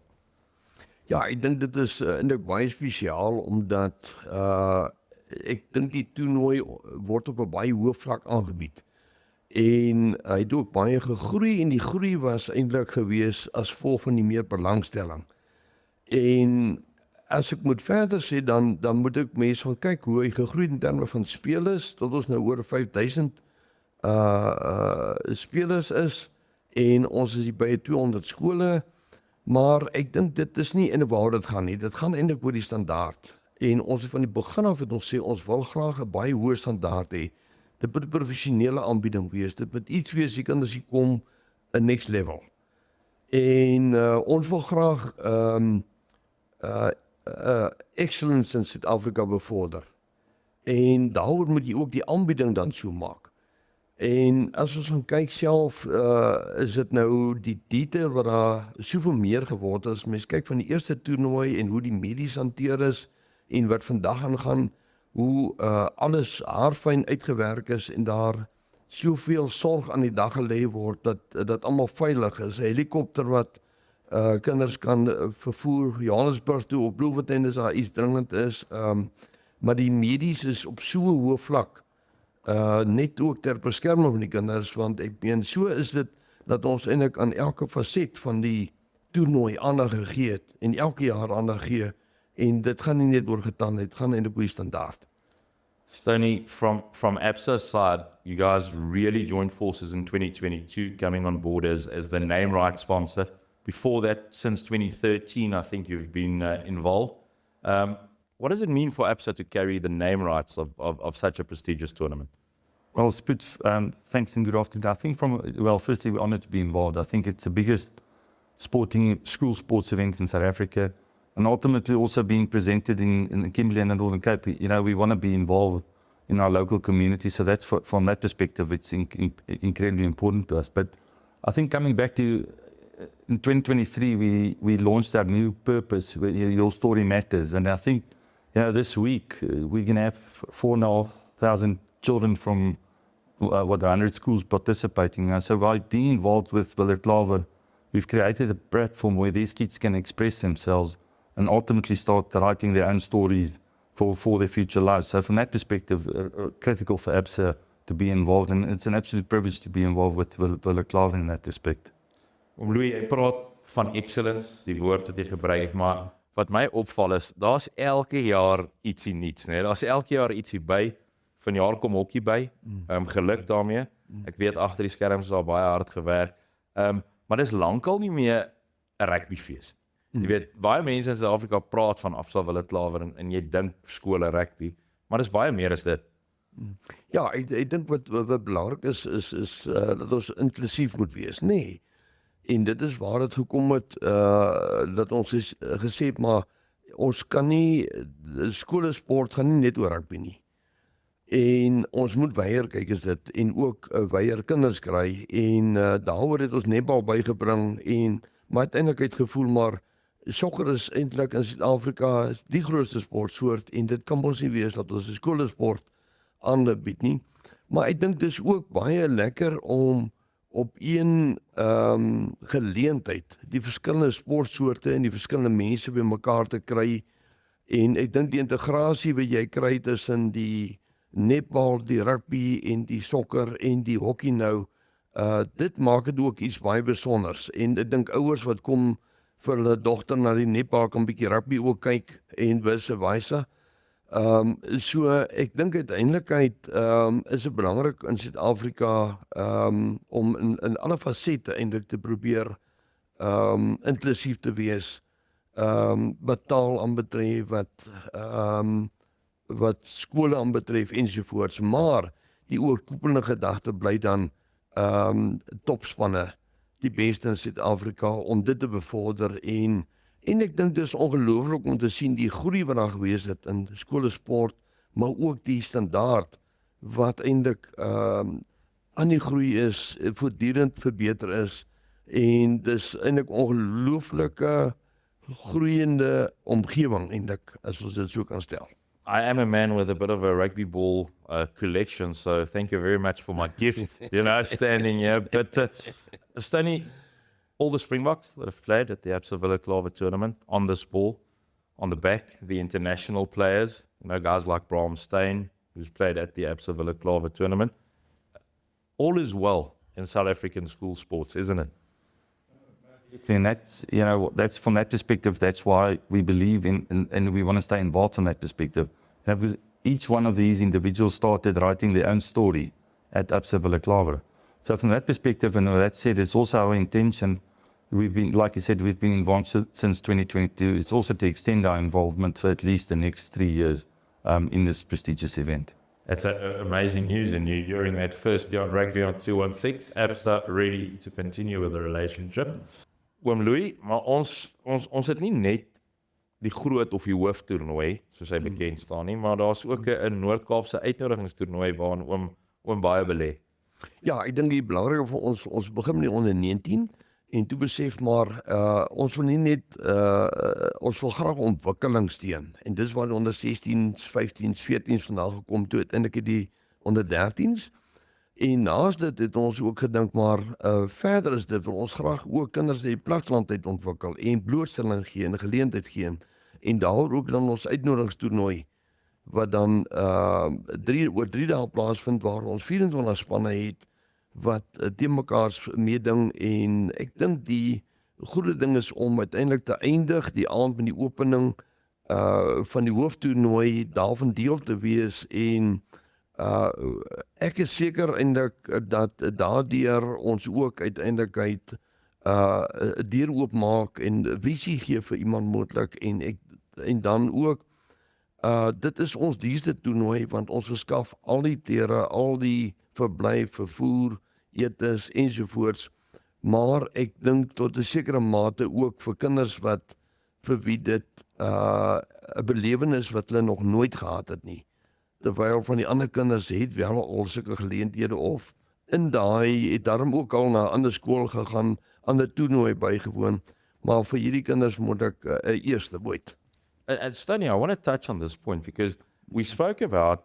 Ja, ek dink dit is eintlik baie spesiaal omdat ek dink die toernooi word op 'n baie hoë vlak aangebied. En hy het ook baie gegroei en die groei was eintlik gewees as gevolg van die meer belangstelling. En as ek moet verder sê dan moet ek mense van kyk hoe hy gegroei in terme van spelers tot ons nou oor 5000 spelers is en ons is by 200 skole, maar ek dink dit is nie in waar dit gaan nie. Dit gaan eintlik oor die standaard. En ons het van die begin af het ons sê ons wil graag 'n baie hoë standaard hê. Dit moet 'n professionele aanbieding wees. Dit moet iets wees die kinders hier kom 'n next level. En ons wil graag excellence in Suid-Afrika bevorder. En daaroor moet jy ook die aanbieding dan so maak. En as ons gaan kyk self, is dit nou die detail wat daar soveel meer geword is. Mens kyk van die eerste toernooi en hoe die medies hanteer is en wat vandag aangaan, hoe alles haarfyn uitgewerk is en daar soveel sorg aan die dag gelê word dat almal veilig is. 'n Helikopter wat kinders kan vervoer Johannesburg toe op Bloemfontein as daar iets dringend is, maar die medies is op so 'n hoë vlak. Net ook ter beskerming van die kinders, want ek meen so is dit dat ons eintlik aan elke faset van die toernooi aandag gegee het en elke jaar aandag gee en dit gaan nie net oor getal, dit gaan eintlik oor die standaard. Stoney, from Absa's side, you guys really joined forces in 2022, coming on board as the name rights sponsor. Before that, since 2013, I think you've been involved. What does it mean for Absa to carry the name rights of such a prestigious tournament? Well, Sput, thanks and good afternoon. I think firstly, we're honored to be involved. I think it's the biggest school sports event in South Africa, and ultimately also being presented in Kimberley and the Northern Cape. You know, we want to be involved in our local community, so that's from that perspective, it's incredibly important to us. But I think coming back to in 2023, we launched our new purpose, Your Story Matters, and I think this week we're going to have 4,500 children from 100 schools participating. So by being involved with Wildeklawer, we've created a platform where these kids can express themselves and ultimately start writing their own stories for their future lives. So from that perspective, critical for Absa to be involved, and it's an absolute privilege to be involved with Wildeklawer in that respect. Louis, jy praat van excellence, die woord wat jy gebruik, maar wat my opval is, daar's elke jaar ietsie niets, né? Daar's elke jaar ietsie by. Vanjaar kom hokkie by. Geluk daarmee. Ek weet agter die skerms is daar baie hard gewerk. Maar dis lankal nie meer 'n rugbyfees. Jy weet, baie mense in Suid-Afrika praat van Absa Wildeklawer en jy dink skole rugby, maar dis baie meer as dit. Ja, ek dink wat belangrik is dat ons inklusief moet wees, nee. En dit is waar dit gekom het, dat ons gesê het, maar ons kan nie, skole sport gaan nie net oor rugby nie. En ons moet weier, kyk is dit, en ook weier kinders kry, en daaroor het ons netbal bygebring, maar uiteindelik het gevoel, maar sokker is eintlik in Suid-Afrika die grootste sportsoort, en dit kan ons nie wees dat ons 'n skole sport aanbied nie. Maar ek dink dis ook baie lekker om op een geleentheid die verskillende sportsoorte en die verskillende mense bymekaar te kry. En ek dink die integrasie wat jy kry tussen die netbal, die rugby en die sokker en die hokkie nou, dit maak dit ook iets baie besonders. En ek dink ouers wat kom vir hulle dogter na die netbal kan bietjie rugby ook kyk en vice versa. So ek dink uiteindelikheid is dit belangrik in Suid-Afrika om in alle fasette eintlik te probeer inklusief te wees, wat taal aanbetref, wat skole aanbetref ensovoorts, maar die oorkoepelende gedagte bly dan topspanne die beste in Suid-Afrika om dit te bevorder en ek dink dit is ongelooflik om te sien die groei wat daar gewees het in skolesport, maar ook die standaard wat eintlik aan die groei is, voortdurend verbeter is en dis eintlik ongelooflike groeiende omgewing eintlik as ons dit so kan stel. I am a man with a bit of a rugby ball collection, so thank you very much for my gift, standing here. But Stoney, all the Springboks that have played at the Absa Wildeklawer tournament on this ball, on the back, the international players, guys like Bram Steyn, who's played at the Absa Wildeklawer tournament. All is well in South African school sports, isn't it? And that's, that's from that perspective, that's why we believe in and we want to stay involved from that perspective. Because each one of these individuals started writing their own story at Absa Wildeklawer. So from that perspective, and that said, it's also our intention. We've been, like you said, we've been involved since 2022. It's also to extend our involvement for at least the next 3 years in this prestigious event. That's amazing news, and you're in that first year on Rugby on 216. Absa ready to continue with the relationship. Oom Louis, maar ons het nie net die groot of die hooftoernooi, soos hy bekend staan nie, maar daar's ook 'n Noord-Kaapse uitnodigingstoernooi waarin oom baie belê. Ja, ek dink die belangrike vir ons begin met die onder 19 en toe besef maar ons wil nie net ons wil graag ontwikkeling steun en dis waar die onder 16s, 15s, 14s vandaan gekom toe uiteindelik die onder 13s. En naas dit het ons ook gedink maar verder is dit vir ons graag ook kinders uit die platteland uit ontwikkel en blootstelling gee en geleentheid gee en daar ook dan ons uitnodigingstoernooi wat dan oor 3 dae plaasvind waar ons 24 spanne het wat teen mekaar meeding en ek dink die goeie ding is om uiteindelik te eindig die aand met die opening van die hooftoernooi daarvan deel te wees en ek is seker eintlik dat daardeur ons ook uiteindelik 'n deur oopmaak en visie gee vir iemand moontlik en dan ook dit is ons duurste toernooi want ons verskaf al die klere, al die verblyf, vervoer, etes ensovoorts. Maar ek dink tot 'n sekere mate ook vir kinders vir wie dit 'n belewenis wat hulle nog nooit gehad het nie. Terwyl van die ander kinders het wel al sulke geleenthede of in daai het daarom ook al na 'n ander skool gegaan, ander toernooi bygewoon, maar vir hierdie kinders moet ek 'n eerste ooit. And Stoney, I want to touch on this point because we spoke about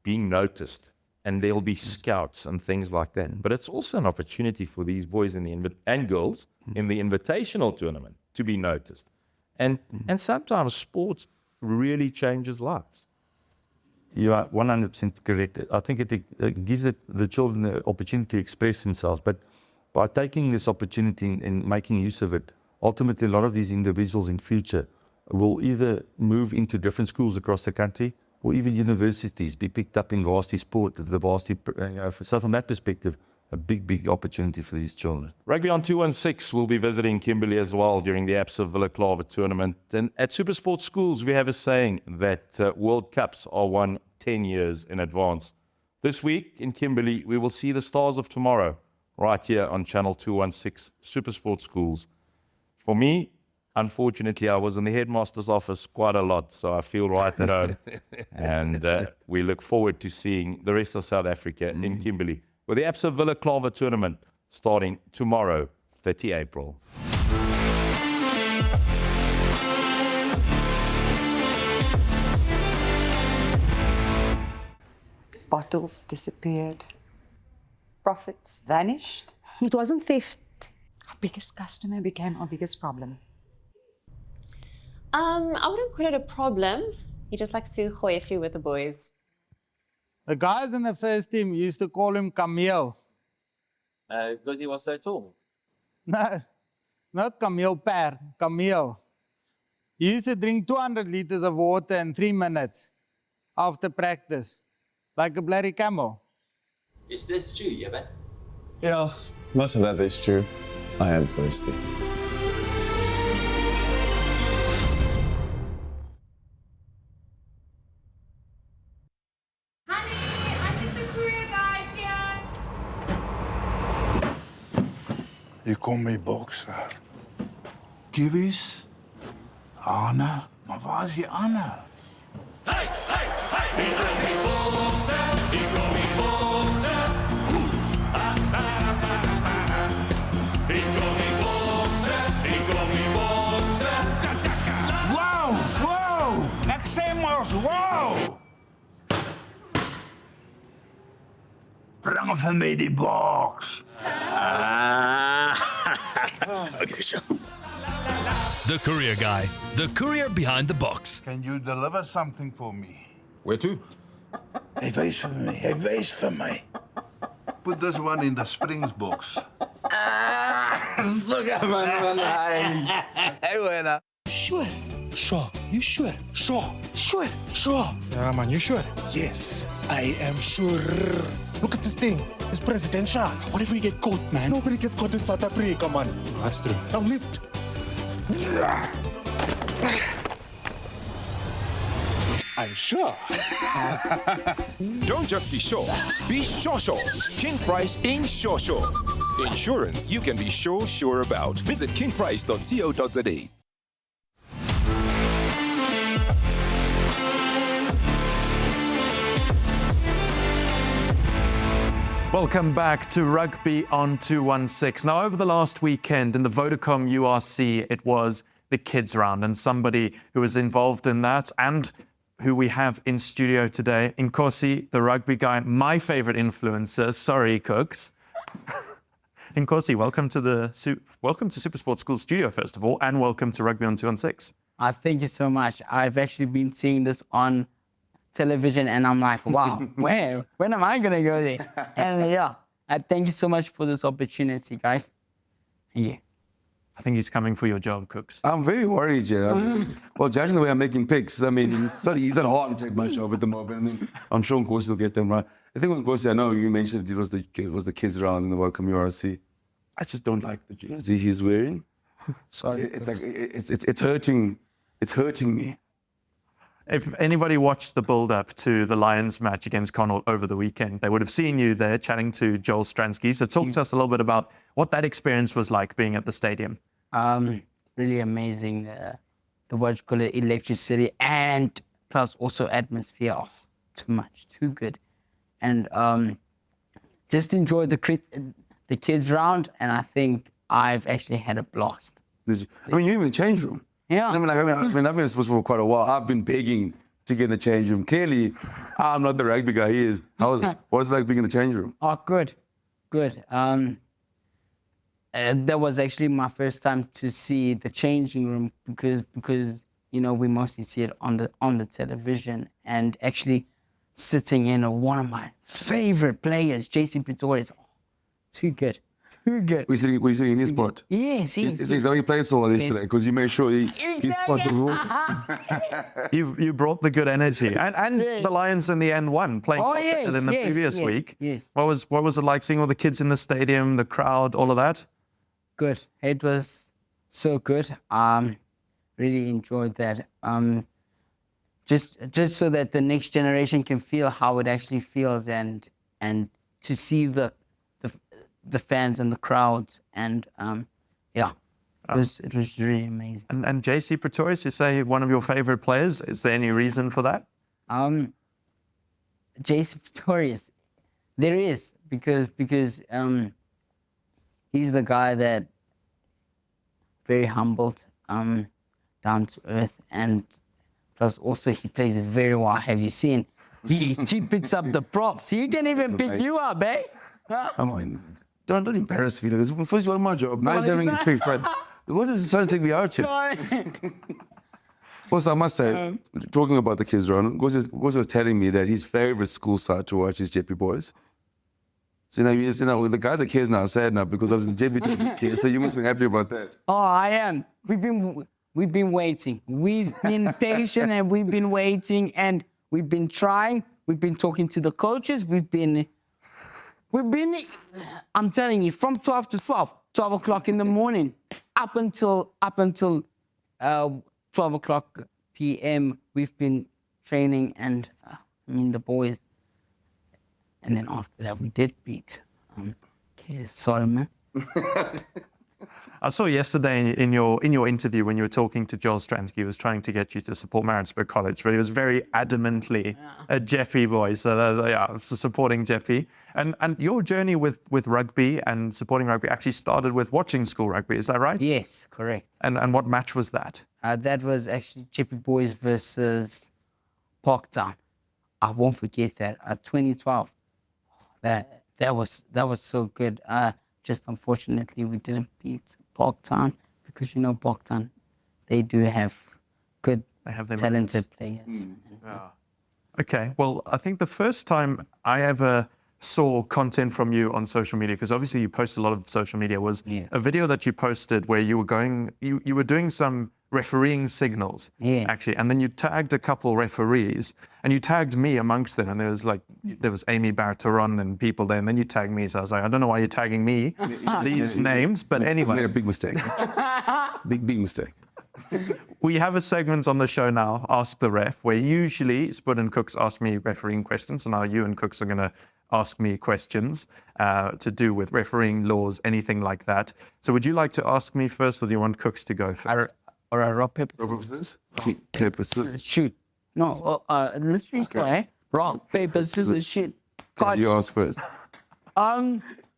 being noticed and there'll be scouts and things like that. But it's also an opportunity for these boys and girls in the invitational tournament to be noticed. And sometimes sports really changes lives. You are 100% correct. I think it gives the children the opportunity to express themselves. But by taking this opportunity and making use of it, ultimately a lot of these individuals in future will either move into different schools across the country or even universities, be picked up in varsity sport, the varsity. So from that perspective, a big opportunity for these children. Rugby on 216 will be visiting Kimberley as well during the Absa Wildeklawer tournament. And at SuperSport schools, we have a saying that World Cups are won 10 years in advance. This week in Kimberley, we will see the stars of tomorrow right here on Channel 216 SuperSport schools. For me, unfortunately, I was in the headmaster's office quite a lot, so I feel right at home. And we look forward to seeing the rest of South Africa in Kimberley with the Absa Wildeklawer tournament starting tomorrow, 30 April. Bottles disappeared. profits vanished. It wasn't theft. Our biggest customer became our biggest problem. I wouldn't call it a problem. He just likes to gooi a few with the boys. The guys in the first team used to call him Camille. Because he was so tall. No, not Camille, Paarl, Camille. He used to drink 200 liters of water in 3 minutes after practice, like a bloody camel. Is this true, Jebben? Yeah, most of that is true. I am thirsty. Hier kom my bokser. Kibbies? Anne? Maar waar is die Anne? Hey, hey, hey! Ik kom niet boksen, ik kom niet boksen. Ik kom niet boksen, ik kom niet boksen. Wow, wow! Ek sê mos, wow! Bring vir my die boks. Okay, so. The Courier Guy, the courier behind the box. Can you deliver something for me? Where to? Hy wys vir my, hy wys vir my. Put this one in the Springs box. Look at man. Hey, winner. Sure. Sure. You sure? Sure. Sure. Sure. Yeah, man, you sure? Yes, I am sure. Look at this thing. It's presidential. What if we get caught, man? Nobody gets caught in South Africa, man. That's true. Now lift. I'm sure. Don't just be sure. Be sure. King Price in sure. Insurance you can be sure about. Visit kingprice.co.za. Welcome back to Rugby on 216. Now, over the last weekend in the Vodacom URC, it was the kids round, and somebody who was involved in that and who we have in studio today, Nkosi, the Rugby Guy, my favorite influencer. Sorry, Kooks. Nkosi, welcome to SuperSport School Studio, first of all, and welcome to Rugby on 216. Thank you so much. I've actually been seeing this on television, and I'm like, wow, when am I gonna go there? And yeah, I thank you so much for this opportunity, guys. Yeah. I think he's coming for your job, Kooks. I'm very worried, yeah. Well, judging the way I'm making picks, I mean, he's at hard to take my job at the moment. I mean, I'm sure Nkosi will get them right. I think Nkosi, I know you mentioned it was the kids round in the Welcome URC. I just don't like the jersey he's wearing. Sorry, it's like it's hurting. It's hurting me. If anybody watched the build-up to the Lions match against Connaught over the weekend, they would have seen you there chatting to Joel Stransky. So talk to us a little bit about what that experience was like being at the stadium. Really amazing. The what you call it, electricity, and plus also atmosphere. Oh, too much, too good. And just enjoy the kids round, and I think I've actually had a blast. Did you? I mean, you're in the change room. Yeah. I've been supposed for quite a while. I've been begging to get in the change room. Clearly, I'm not the rugby guy. He is. What was it like being in the change room? Oh, good. That was actually my first time to see the changing room because you know we mostly see it on the television, and actually sitting in one of my favorite players, JC Pretorius. Oh, too good. We're sitting in his spot. Yes. So he played so well yesterday because you made sure his spot was warm. You brought the good energy, and the Lions in the end won, playing better than the previous week. Yes. What was it like seeing all the kids in the stadium, the crowd, all of that? Good. It was so good. Really enjoyed that. Just so that the next generation can feel how it actually feels, and to see the fans and the crowds, and it was really amazing. And JC Pretorius, you say one of your favorite players. Is there any reason for that? JC Pretorius, there is because he's the guy that very humbled, down to earth, and plus also he plays very well. Have you seen? He picks up the props. He can even pick you up, eh? I'm like, don't embarrass me. It's first one of my job. Now he's having a quick fight. What is he trying to take me out here? Also, I must say, talking about the kids, Ron, Goz was telling me that his favorite school side to watch is JP Boys. So now, the guys at kids now are sad now because of the JP kids, so you must be happy about that. Oh, I am. We've been waiting. We've been patient and we've been waiting and we've been trying. We've been talking to the coaches. We've been, I'm telling you, from 12 to 12 o'clock in the morning, up until 12 o'clock p.m. We've been training and the boys. And then after that, we did beat. Sorry, man. I saw yesterday in your interview when you were talking to Joel Stransky, he was trying to get you to support Maritzburg College, but he was very adamantly a Jeppy boy. So supporting Jeppy. And your journey with rugby and supporting rugby actually started with watching school rugby. Is that right? Yes, correct. And what match was that? That was actually Jeppy Boys versus Parktown. I won't forget that. 2012. That was so good. Just unfortunately, we didn't beat Parktown because Parktown, they do have good, talented players. Okay, well, I think the first time I ever saw content from you on social media, because obviously you post a lot of social media, was a video that you posted where you were doing some refereeing signals, actually, and then you tagged a couple referees, and you tagged me amongst them, and there was Amy Barteron and people there, and then you tagged me, so I was like, I don't know why you're tagging me, these names, but anyway. Made a big mistake. big mistake. We have a segment on the show now, Ask the Ref, where usually Spud and Kooks ask me refereeing questions, so now you and Kooks are going to ask me questions to do with refereeing laws, anything like that. So would you like to ask me first, or do you want Kooks to go first? Or a rock, paper, scissors? Paper, scissors. Shoot. No, let's retry. Rock, paper, scissors, shoot. You ask first.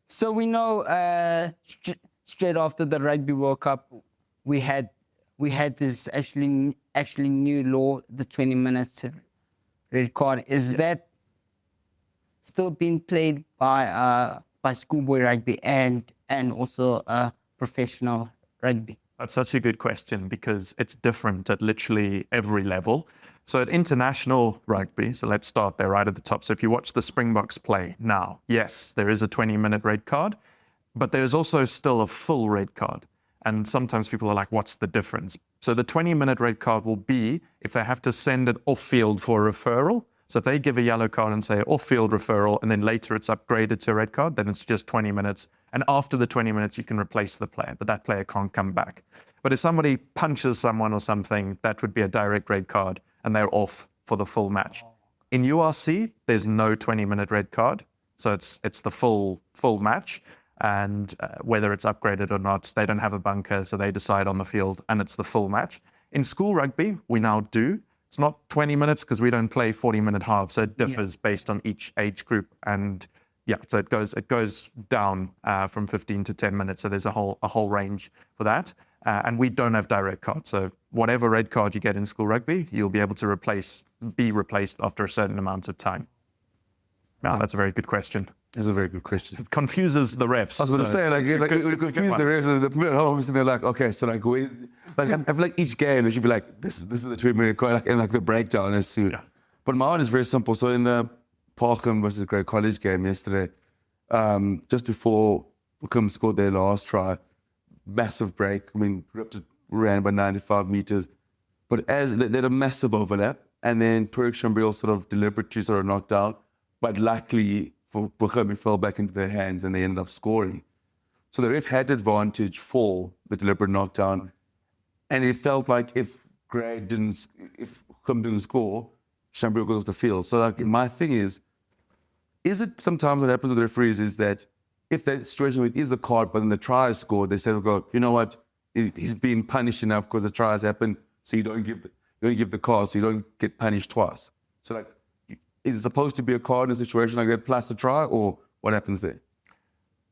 So we know straight after the Rugby World Cup, we had this actually new law, the 20 minutes red card. Is that still being played by schoolboy rugby and also professional rugby? That's such a good question because it's different at literally every level. So at international rugby, so let's start there right at the top. So if you watch the Springboks play now, yes, there is a 20-minute red card, but there's also still a full red card. And sometimes people are like, what's the difference? So the 20-minute red card will be if they have to send it off-field for a referral. So if they give a yellow card and say off-field referral, and then later it's upgraded to a red card, then it's just 20 minutes. And after the 20 minutes, you can replace the player, but that player can't come back. But if somebody punches someone or something, that would be a direct red card, and they're off for the full match. In URC, there's no 20-minute red card, so it's the full match. And whether it's upgraded or not, they don't have a bunker, so they decide on the field, and it's the full match. In school rugby, we now do. It's not 20 minutes because we don't play 40-minute halves, so it differs based on each age group. And so it goes down from 15 to 10 minutes. So there's a whole range for that. And we don't have direct cards. So whatever red card you get in school rugby, you'll be able to be replaced after a certain amount of time. Wow, that's a very good question. That's a very good question. It confuses the refs. I was going to say, it confuses the refs. The minute home, they're like, okay, so where's... I feel like each game, they should be like, this is the 20-minute card, and the breakdown is too. Yeah. But my one is very simple. So in the Paarl versus Grey College game yesterday, just before Kooks scored their last try, massive break. I mean, ran by 95 meters. But as they had a massive overlap, and then Tariq Chambriel sort of deliberately knocked out, but luckily for Bochum, it fell back into their hands and they ended up scoring. So the ref had advantage for the deliberate knockdown, and it felt like if Bochum didn't score, Chambriel goes off the field. So my thing is it sometimes what happens with the referees is that if the situation where it is a card, but then the try is scored, they say, you know what, he's being punished enough because the try has happened, so you don't give the card, so you don't get punished twice. So is it supposed to be a card in a situation like that plus a try, or what happens there?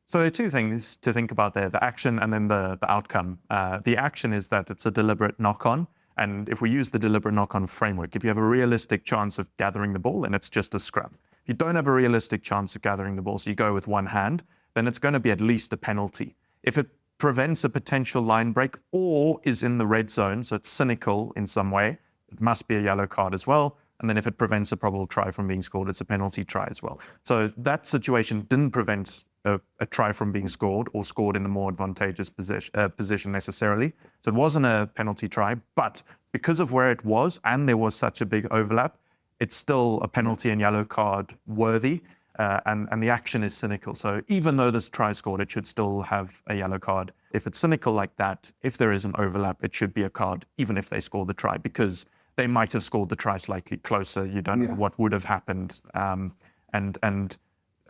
So there are two things to think about there, the action and then the outcome. The action is that it's a deliberate knock-on, and if we use the deliberate knock-on framework, if you have a realistic chance of gathering the ball, then it's just a scrum. If you don't have a realistic chance of gathering the ball, so you go with one hand, then it's going to be at least a penalty. If it prevents a potential line break or is in the red zone, so it's cynical in some way, it must be a yellow card as well. And then if it prevents a probable try from being scored, it's a penalty try as well. So that situation didn't prevent a try from being scored or scored in a more advantageous position necessarily. So it wasn't a penalty try, but because of where it was and there was such a big overlap, it's still a penalty and yellow card worthy. And the action is cynical. So even though this try scored, it should still have a yellow card. If it's cynical like that, if there is an overlap, it should be a card, even if they score the try, because they might have scored the try slightly closer. You don't know what would have happened. And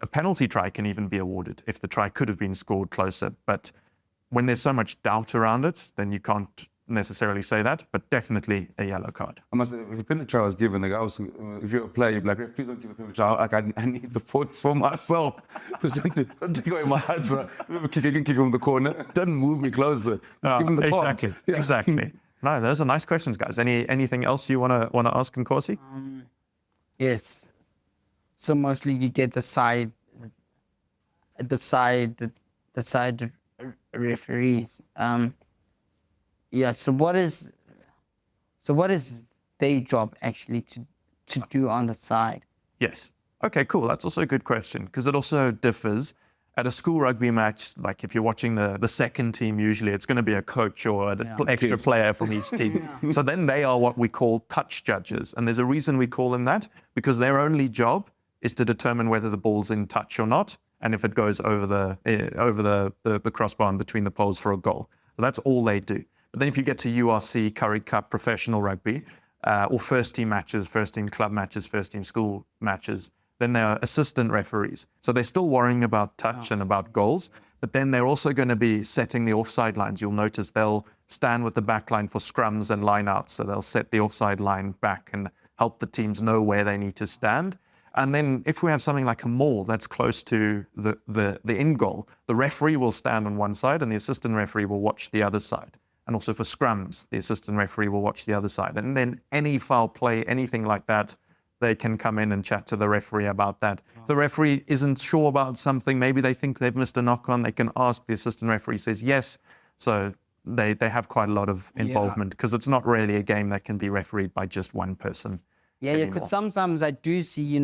a penalty try can even be awarded if the try could have been scored closer. But when there's so much doubt around it, then you can't necessarily say that, but definitely a yellow card. I must say, if a penalty try was given, like if you're a player, you'd be like, please don't give a penalty try. Like, I need the points for myself. Don't go in my head, bro. Kick him in the corner. Don't move me closer. Just give him the card. Exactly. Yeah. Exactly. No, those are nice questions, guys. Anything else you want to ask Nkosi? Yes. So mostly you get the side referees. Yeah. So what is their job actually to do on the side? Yes. Okay, cool. That's also a good question because it also differs. At a school rugby match, like if you're watching the second team, usually it's going to be a coach or an extra player from each team. So then they are what we call touch judges. And there's a reason we call them that, because their only job is to determine whether the ball's in touch or not, and if it goes over the crossbar and between the poles for a goal. So that's all they do. But then if you get to URC, Currie Cup, professional rugby, or first team matches, first team club matches, first team school matches, then they are assistant referees. So they're still worrying about touch and about goals, but then they're also going to be setting the offside lines. You'll notice they'll stand with the back line for scrums and lineouts. So they'll set the offside line back and help the teams know where they need to stand. And then if we have something like a maul that's close to the end goal, the referee will stand on one side and the assistant referee will watch the other side. And also for scrums, the assistant referee will watch the other side. And then any foul play, anything like that, they can come in and chat to the referee about that. If the referee isn't sure about something, maybe they think they've missed a knock-on, they can ask. The assistant referee says yes. So they have quite a lot of involvement because it's not really a game that can be refereed by just one person. Yeah, because sometimes I do see,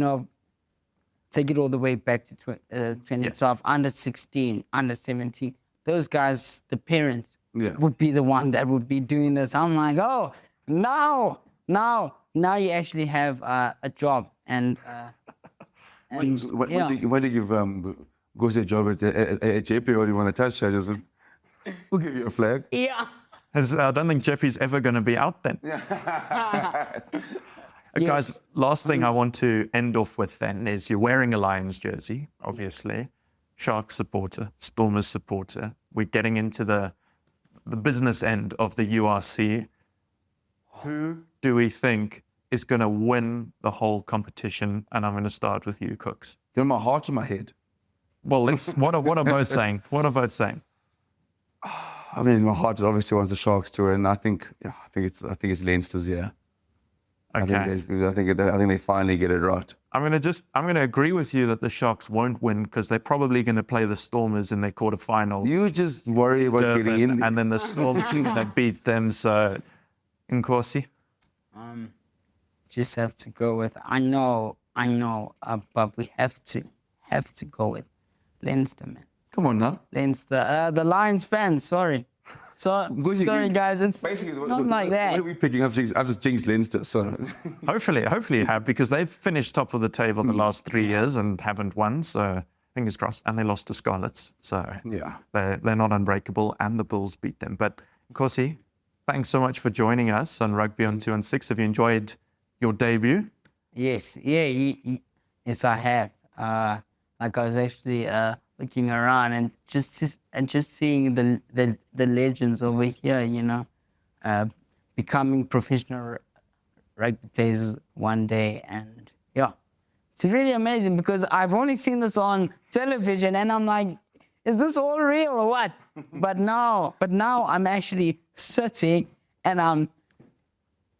take it all the way back to 2012, under 16, under 17. Those guys, the parents, would be the one that would be doing this. I'm like, oh, now you actually have a job. And when did you go to a job at JP or you want to touch? We'll give you a flag. Yeah. I don't think Jeffy's ever going to be out then. Guys, last thing I want to end off with then is you're wearing a Lions jersey, obviously. Sharks supporter, Stormers supporter. We're getting into the business end of the URC. Who do we think is going to win the whole competition? And I'm going to start with you, Kooks. You're in my heart or my head? Well, what are both saying? What are both saying? I mean, my heart obviously wants the Sharks to win. I think it's Leinster's, yeah. Okay. I think they finally get it right. I'm going to agree with you that the Sharks won't win because they're probably going to play the Stormers in their quarterfinal. You just worry about getting in, and then the Stormers are going to beat them. So, Nkosi? Just have to go with. I know, but we have to go with Leinster, man. Come on now. Leinster, the Lions fans. Sorry. So sorry, guys. It's basically not like that. What are we picking up? I've just jinxed Leinster. So hopefully you have, because they've finished top of the table the last 3 years and haven't won. So fingers crossed. And they lost to Scarlets. So yeah, they're not unbreakable, and the Bulls beat them. But Nkosi, thanks so much for joining us on Rugby on 2 and 6. Have you enjoyed your debut? Yes. Yeah. Yes, I have. Like I was actually looking around and just seeing the legends over here, becoming professional rugby players one day, and it's really amazing because I've only seen this on television and I'm like, is this all real or what? But now I'm actually sitting and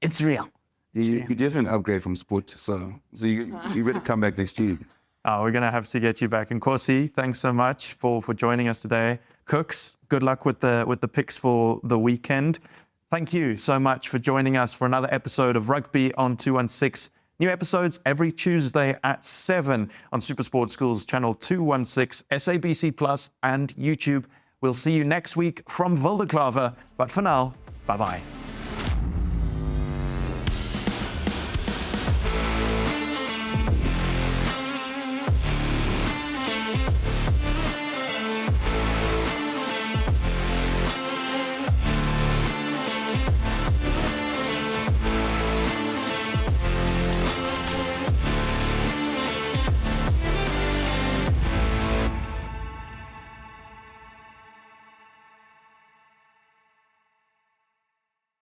it's real. You definitely upgrade from sport, so you better come back next year. We're going to have to get you back. And Corsi, thanks so much for joining us today. Kooks, good luck with the picks for the weekend. Thank you so much for joining us for another episode of Rugby on 216. New episodes every Tuesday at 7 on SuperSport Schools channel 216, SABC Plus and YouTube. We'll see you next week from Wildeklawer. But for now, bye-bye.